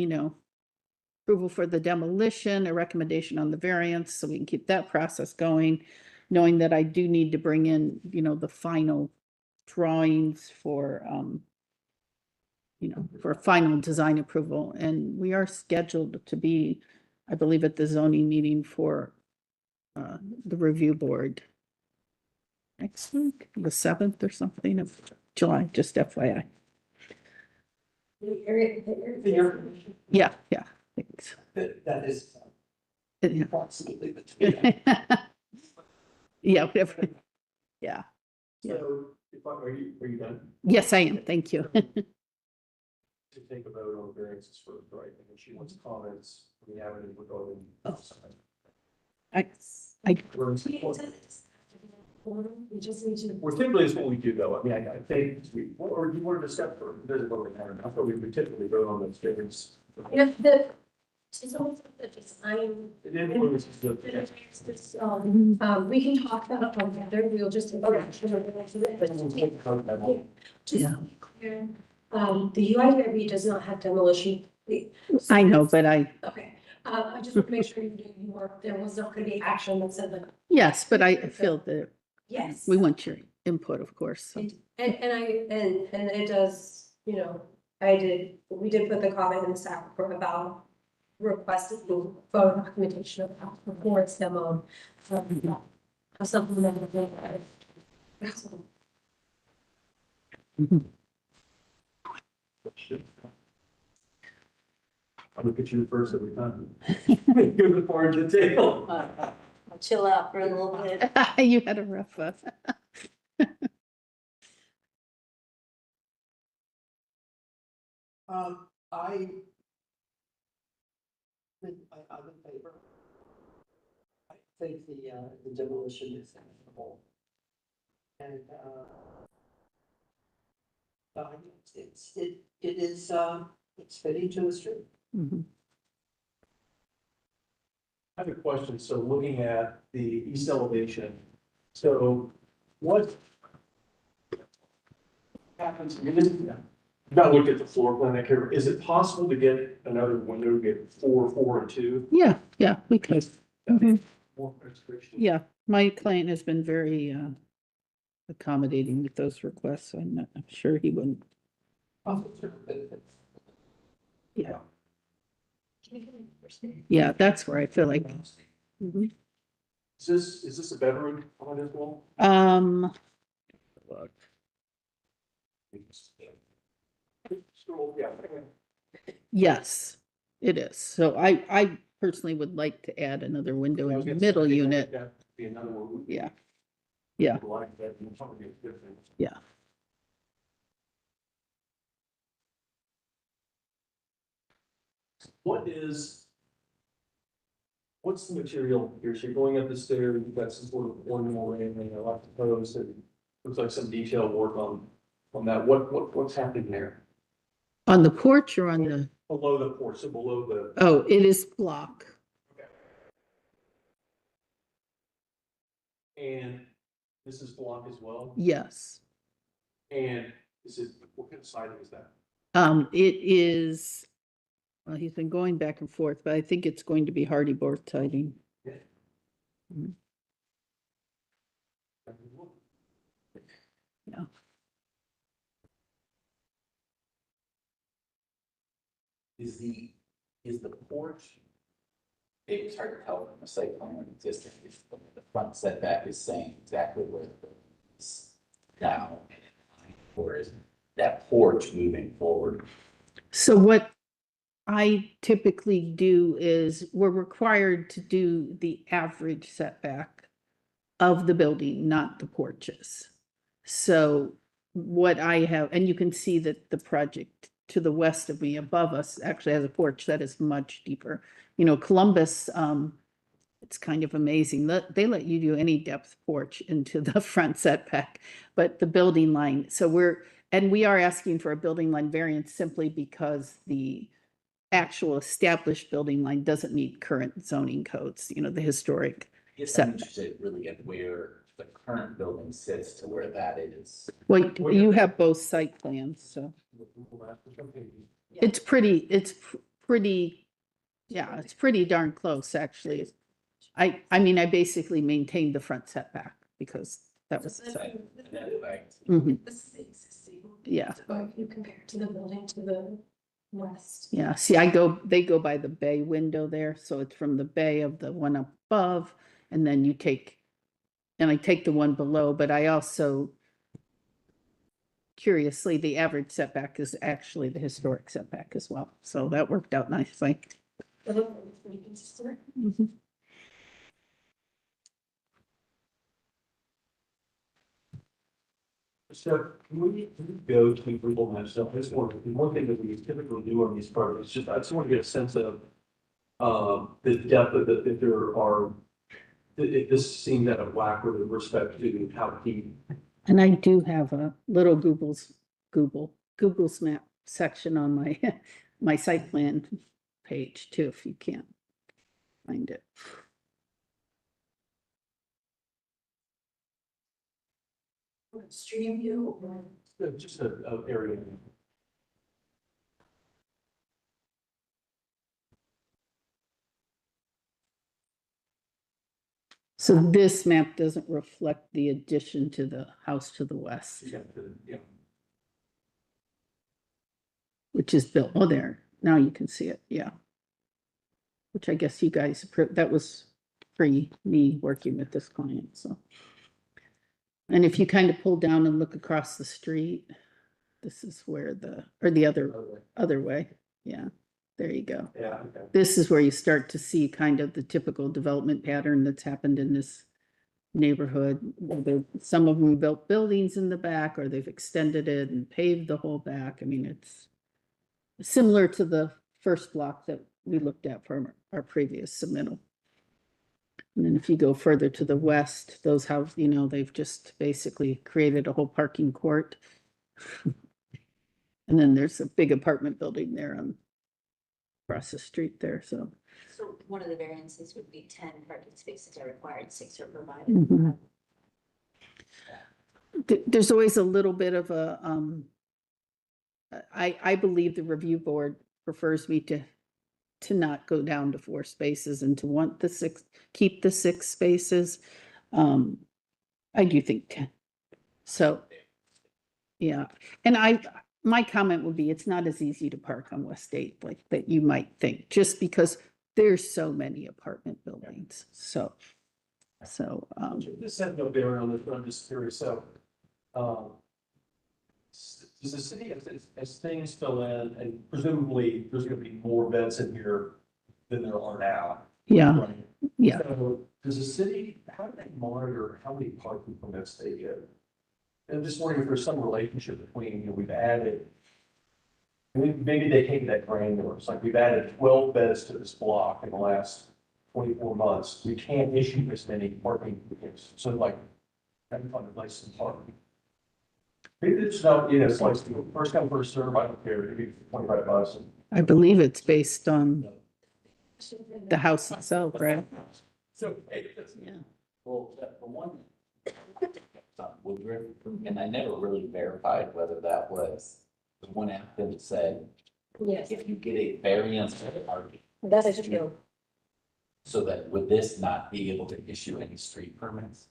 approval for the demolition, a recommendation on the variance, so we can keep that process going, knowing that I do need to bring in, the final drawings for, for final design approval. And we are scheduled to be, I believe, at the zoning meeting for the review board next week, the 7th or something of July, just FYI. Yeah, thanks. That is Yeah. approximately the. Yeah, whatever. Yeah. So, are you done? Yes, I am. Thank you. To take a vote on variances for, right, and she wants comments, we have any regarding. We just need to. Well, typically is what we do though, I mean, I think, or do you want to discuss for, there's a vote matter, I thought we would typically vote on those things. It's almost like the design. It influences the. We can talk about it together, we'll just. Just Yeah. to be clear, the UIDRB does not have demolition. I know, but Okay, I just want to make sure there was not going to be action that said like. yes, but I feel that Yes. we want your input, of course. So. And it does, we did put the comment in the staff report about requesting photo documentation of how before it's demoed. Something that. I'll look at you first every time. Give the part of the table. I'll chill out for a little bit. You had a rough I'm in favor. I think the demolition is inevitable. And, it's fitting to the street. Mhm. I have a question, so looking at the east elevation, so what happens, I've not looked at the floor plan that here, is it possible to get another window, to get 4, 4, and 2? Yeah, we could. Mhm. More restoration? Yeah, my client has been very accommodating with those requests. So I'm sure he wouldn't. Yeah. Yeah, that's where I feel like. Mhm. Is this a bedroom on this wall? Scroll, yeah. Yes, it is. So I personally would like to add another window I in was the gonna middle say, unit. that'd Be another one. Yeah. Yeah. Like that, and probably a good thing. Yeah. What's the material here? So you're going up the stairs, you've got some sort of ornamental railing, I like the post, and looks like some detailed work on that. What's happening there? On the porch or on the, Below the porch, so below the. oh, it is block. And this is block as well? Yes. And what kind of siding is that? It is, well, he's been going back and forth, but I think it's going to be hardy board siding. Mhm. Yeah. Is the porch? It's hard to tell from the site plan existing, if the front setback is saying exactly where it's now. Or is that porch moving forward? So what I typically do is we're required to do the average setback of the building, not the porches. So what I have, and you can see that the project to the west of me above us actually has a porch that is much deeper. Columbus, it's kind of amazing that they let you do any depth porch into the front setback, but the building line. So we are asking for a building line variance simply because the actual established building line doesn't meet current zoning codes, the historic. Yes, I'm interested really in where the current building sits to where that is. Well, you have both site plans, so. It's pretty, yeah, it's pretty darn close, actually. I mean, I basically maintained the front setback because that was, Mhm. This is existing. Yeah. So if you compare it to the building to the west. yeah, see, they go by the bay window there, so it's from the bay of the one above, and then I take the one below, but I also, curiously, the average setback is actually the historic setback as well, so that worked out nicely. It looked pretty consistent. Mhm. So can we go to Google Maps stuff? This one thing that we typically do on these projects, just, I just want to get a sense of the depth of the, if there are, if this seems out of whack with respect to how deep. And I do have a little Google's map section on my, my site plan page too, if you can't find it. Stream view or Just a area. So this map doesn't reflect the addition to the house to the west, Yeah. which is built, oh, there, now you can see it, yeah. Which I guess you guys approved, that was pre me working with this client, so. And if you kind of pull down and look across the street, this is where the other way, yeah, there you go. Yeah, okay. This is where you start to see kind of the typical development pattern that's happened in this neighborhood. Some of them built buildings in the back, or they've extended it and paved the whole back. I mean, it's similar to the first block that we looked at from our previous submittal. And then if you go further to the west, those have, they've just basically created a whole parking court. And then there's a big apartment building there across the street there, so. So one of the variances would be 10 parking spaces are required, 6 are provided. Mhm. There's always a little bit of a, I believe the review board prefers me to not go down to 4 spaces and to want keep the 6 spaces. I do think 10. So, yeah, and my comment would be, it's not as easy to park on West 8th like that you might think, just because there's so many apartment buildings, so. This has no bearing on this, but I'm just curious, so, does the city, as things fill in, and presumably there's gonna be more beds in here than there are now? Yeah, Right? yeah. So, does the city, how do they monitor how many parking permits they get? And I'm just wondering if there's some relationship between, we've added, maybe they came that granular, it's like we've added 12 beds to this block in the last 24 months, we can't issue as many parking tickets. So like, I can find a place to park. Maybe it's not, it's like first come, first serve, I don't care, maybe $25. I believe it's based on the house itself, right? So, Yeah. well, the one on Woodruff, and I never really verified whether that was the one applicant that said, Yes, if you get a variance for the parking, that is true. so that would this not be able to issue any street permits?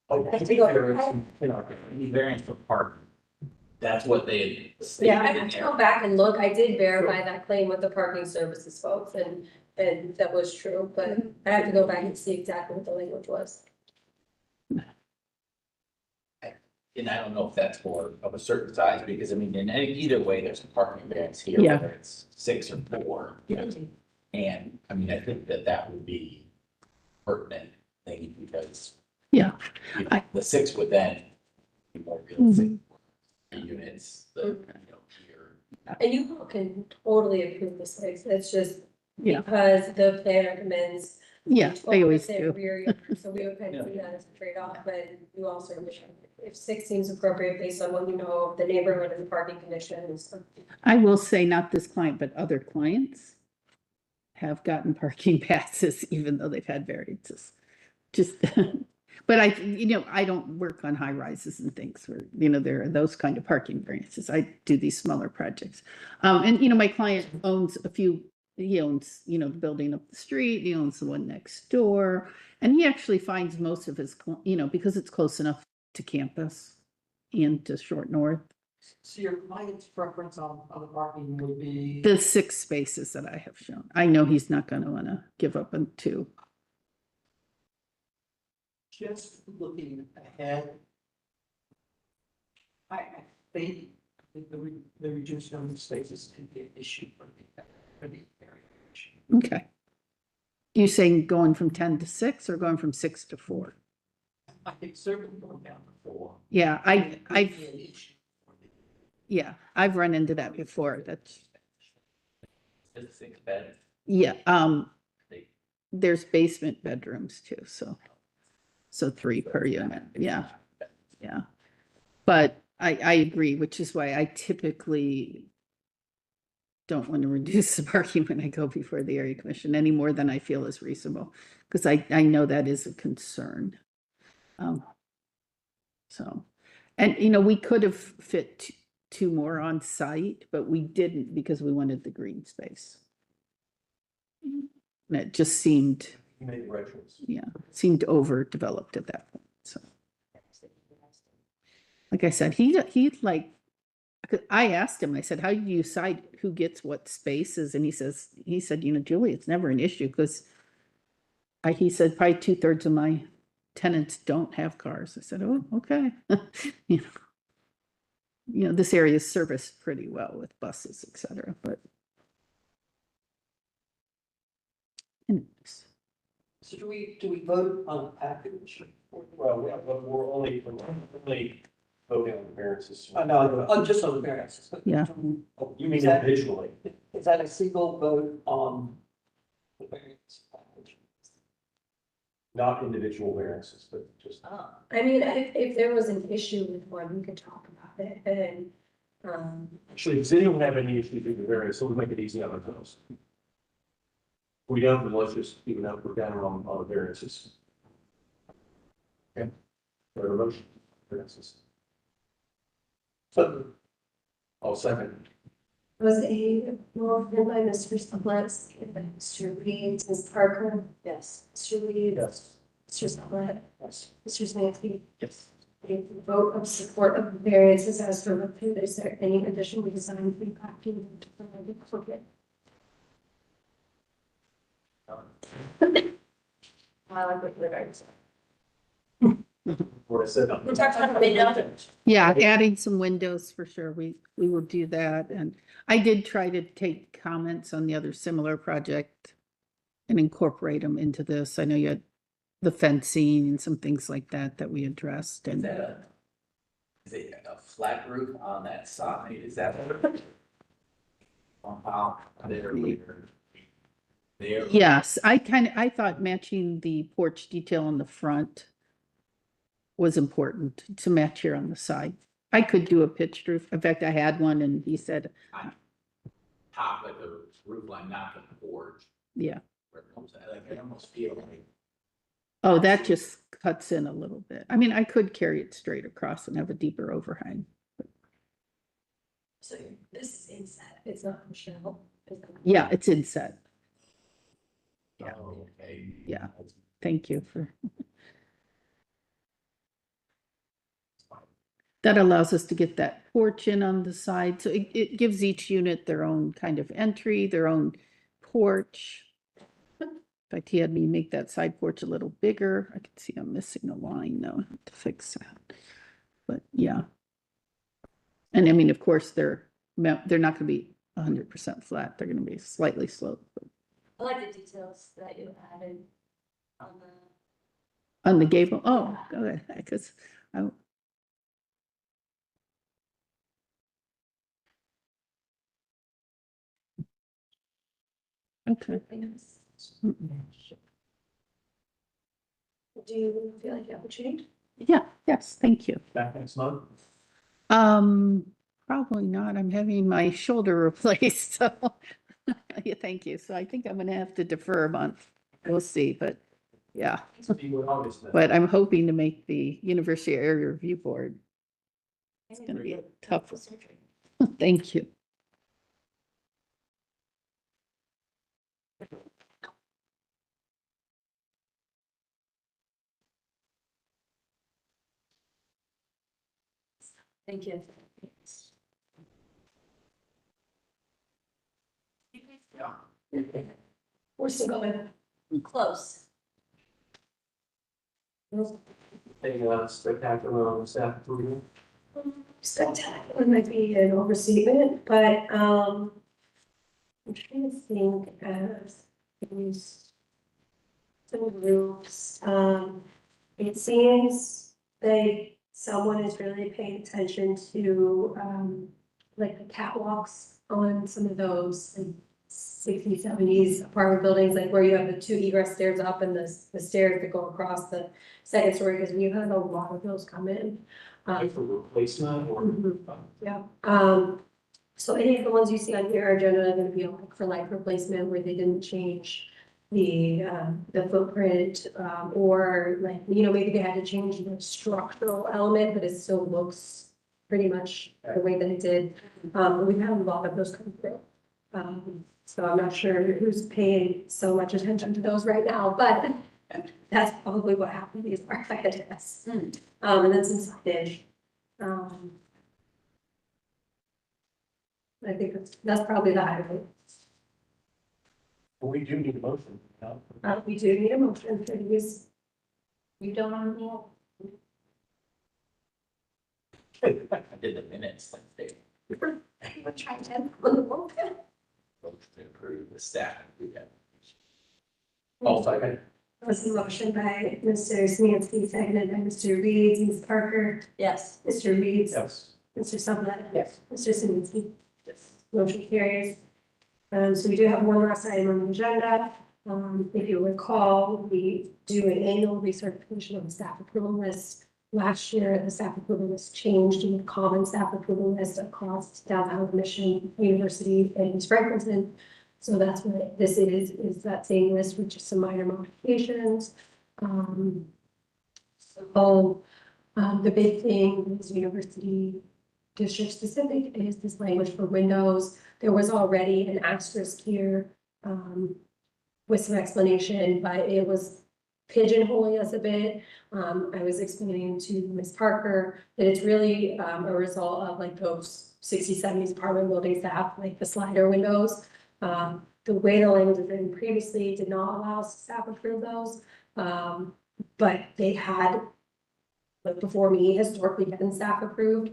Oh, Any variance for parking, that's what they had stated Yeah, I in have to there. go back and look. I did verify that claim with the parking services folks and that was true, but I have to go back and see exactly what the language was. And I don't know if that's for of a certain size, because I mean, in either way, there's a parking variance here, Yeah. whether it's 6 or 4. And I mean, I think that would be pertinent thing, because Yeah. the 6 would then be more realistic units, here. And you all can totally approve the six, it's just Yeah. because the plan recommends. Yeah, they always 12% do. rear yard, so we would kind of see that as a trade-off, but you also, if 6 seems appropriate based on what you know of the neighborhood and the parking conditions. I will say, not this client, but other clients have gotten parking passes even though they've had variances. Just, But I don't work on high rises and things where, there are those kind of parking variances. I do these smaller projects. And, my client owns he owns, the building up the street, he owns the one next door. And he actually finds most of his, because it's close enough to campus and to Short North, So your client's preference on the parking would be? the 6 spaces that I have shown. I know he's not gonna wanna give up on 2. Just looking ahead. I think the reduced number of spaces can be an issue for the area. Okay. You saying going from 10 to 6 or going from 6 to 4? I think certainly going down to 4. Yeah, could I've, be an issue for the- yeah, I've run into that before. That's, It's 6 bed. yeah, there's basement bedrooms too, so 3 per unit, yeah, yeah. But I agree, which is why I typically don't want to reduce the parking when I go before the area commission any more than I feel is reasonable, because I know that is a concern. So, and we could have fit 2 more on site, but we didn't because we wanted the green space. And it just seemed, You made the right choice. yeah, seemed overdeveloped at that point, so. Like I said, he like, I asked him, I said, how do you decide who gets what spaces? And he said, Julie, it's never an issue because he said probably 2/3 of my tenants don't have cars. I said, oh, okay. This area is serviced pretty well with buses, et cetera, but. Anyways. So do we vote on the package? Well, we're only voting on the variances. No, just on the variances. Yeah. You mean individually? Is that a single vote on the variance package? Not individual variances, but just. I mean, if there was an issue with one, we could talk about it, and, Actually, does anyone have any issues with the variance? So we make it easy on ourselves. We don't, then let's just, even though we're down on the variances. Okay. Do I have a motion? Variances. So, I'll second. was a motion by Mr. Split, seconded by Mr. Reed, Ms. Parker, Yes. Mr. Reed, Yes. Mr. Split, Yes. Mr. Smansky. Yes. A vote of support of the variances as directed. Is there any additional design feedback you want to provide? I like what the guys What I said. We're talking about windows. Yeah, adding some windows for sure. We will do that. And I did try to take comments on the other similar project and incorporate them into this. I know you had the fencing and some things like that we addressed. And Is it a flat roof on that side? Is that? There. yes, I thought matching the porch detail on the front was important to match here on the side. I could do a pitched roof. In fact, I had one and he said, Top of the roof line, not the porch. yeah. Where it comes out, like, I almost feel like. Oh, that just cuts in a little bit. I mean, I could carry it straight across and have a deeper overhang. So this is inset, it's not a shell. Yeah, it's inset. Yeah. Oh, okay. Yeah. Thank you for. That allows us to get that porch in on the side. So it gives each unit their own kind of entry, their own porch. In fact, he had me make that side porch a little bigger. I can see I'm missing a line though. I have to fix that. But yeah. And I mean, of course, they're not going to be 100% flat. They're going to be slightly sloped. I like the details that you added on On the gable. Oh, good. Because I. Okay. Do you feel like you have a change? Yeah, yes, thank you. Back next month. Probably not. I'm having my shoulder replaced, so yeah, thank you. So I think I'm gonna have to defer a month. We'll see, but Yeah, See what August then. but I'm hoping to make the University Area Review Board. It's gonna be a tough one. Thank you. Thank you. We're still going. Close. Any spectacular on staff approval? Spectacular might be an overstatement, but, I'm trying to think of these some groups. It seems like someone is really paying attention to, like the catwalks on some of those like 60s, 70s apartment buildings, like where you have the two egress stairs up and the stairs that go across the second story, because we've had a lot of those come in. Like for replacement or? Mhm. Yeah, so any of the ones you see on your agenda are gonna be like for like replacement where they didn't change the footprint, or like, you know, maybe they had to change the structural element, but it still looks pretty much the way that it did. We've had a lot of those come through. So I'm not sure who's paying so much attention to those right now, but that's probably what happened, these are, if I had to guess. And then some signage. I think that's probably the highlight. But we do need a motion, you know? We do need a motion for these. You don't want me? I did the minutes like they I'm trying to. voted to approve the staff. Oh, second. Was a motion by Mr. Smansky, seconded by Mr. Reed, Ms. Parker, Yes. Mr. Reed, Yes. Mr. Sublette. Yes. Mr. Smansky. Motion carries. So we do have one last item on the agenda. If you recall, we do an annual recertification of the staff approval list. Last year, the staff approval list changed to a common staff approval list across downtown Mission University and East Franklinton. So that's what this is that same list with just some minor modifications. The big thing is university district specific is this language for windows. There was already an asterisk here, with some explanation, but it was pigeonholing us a bit. I was explaining to Ms. Parker that it's really, a result of like those 60s, 70s apartment buildings that have like the slider windows. The way the language was written previously did not allow us to staff approve those. But they had, like before me, historically been staff approved.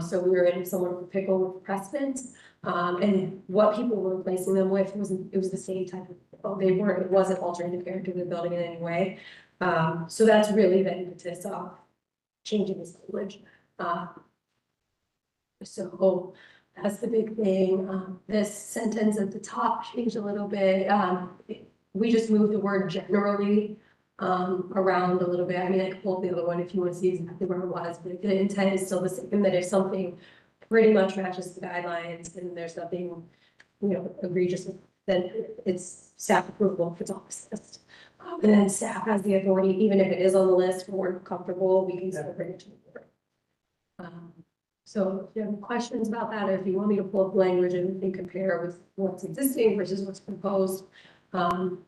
So we were in somewhat of a pickle with precedent. And what people were replacing them with it was the same type of, it wasn't altering the character of the building in any way. So that's really the impetus of changing this language. So that's the big thing. This sentence at the top changed a little bit. We just moved the word generally around a little bit. I mean, I could pull up the other one if you want to see exactly where it was, but the intent is still the same, that if something pretty much matches the guidelines and there's nothing, you know, egregious, then it's staff approval if it's on this list. And then staff has the authority, even if it is on the list, when we're comfortable, we can still bring it to the board. So if you have any questions about that, or if you want me to pull up language and compare with what's existing versus what's proposed, I'm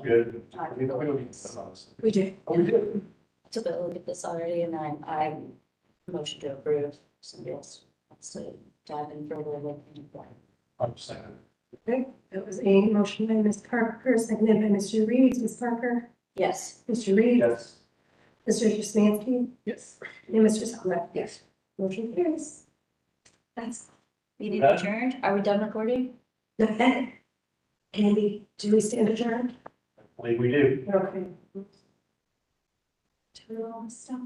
good. We don't need to. we do. Oh, we do. Took a look at this already and I motion to approve. Somebody else wants to dive in further with me. I'm saying. Okay, that was a motion by Ms. Parker, seconded by Mr. Reed. Ms. Parker, Yes. Mr. Reed, Yes. Mr. Smansky, Yes. and Mr. Sublette. Yes. Motion carries. That's Meeting adjourned. Are we done recording? okay. Andy, do we stand adjourned? I believe we do. Okay. Turn all this stuff.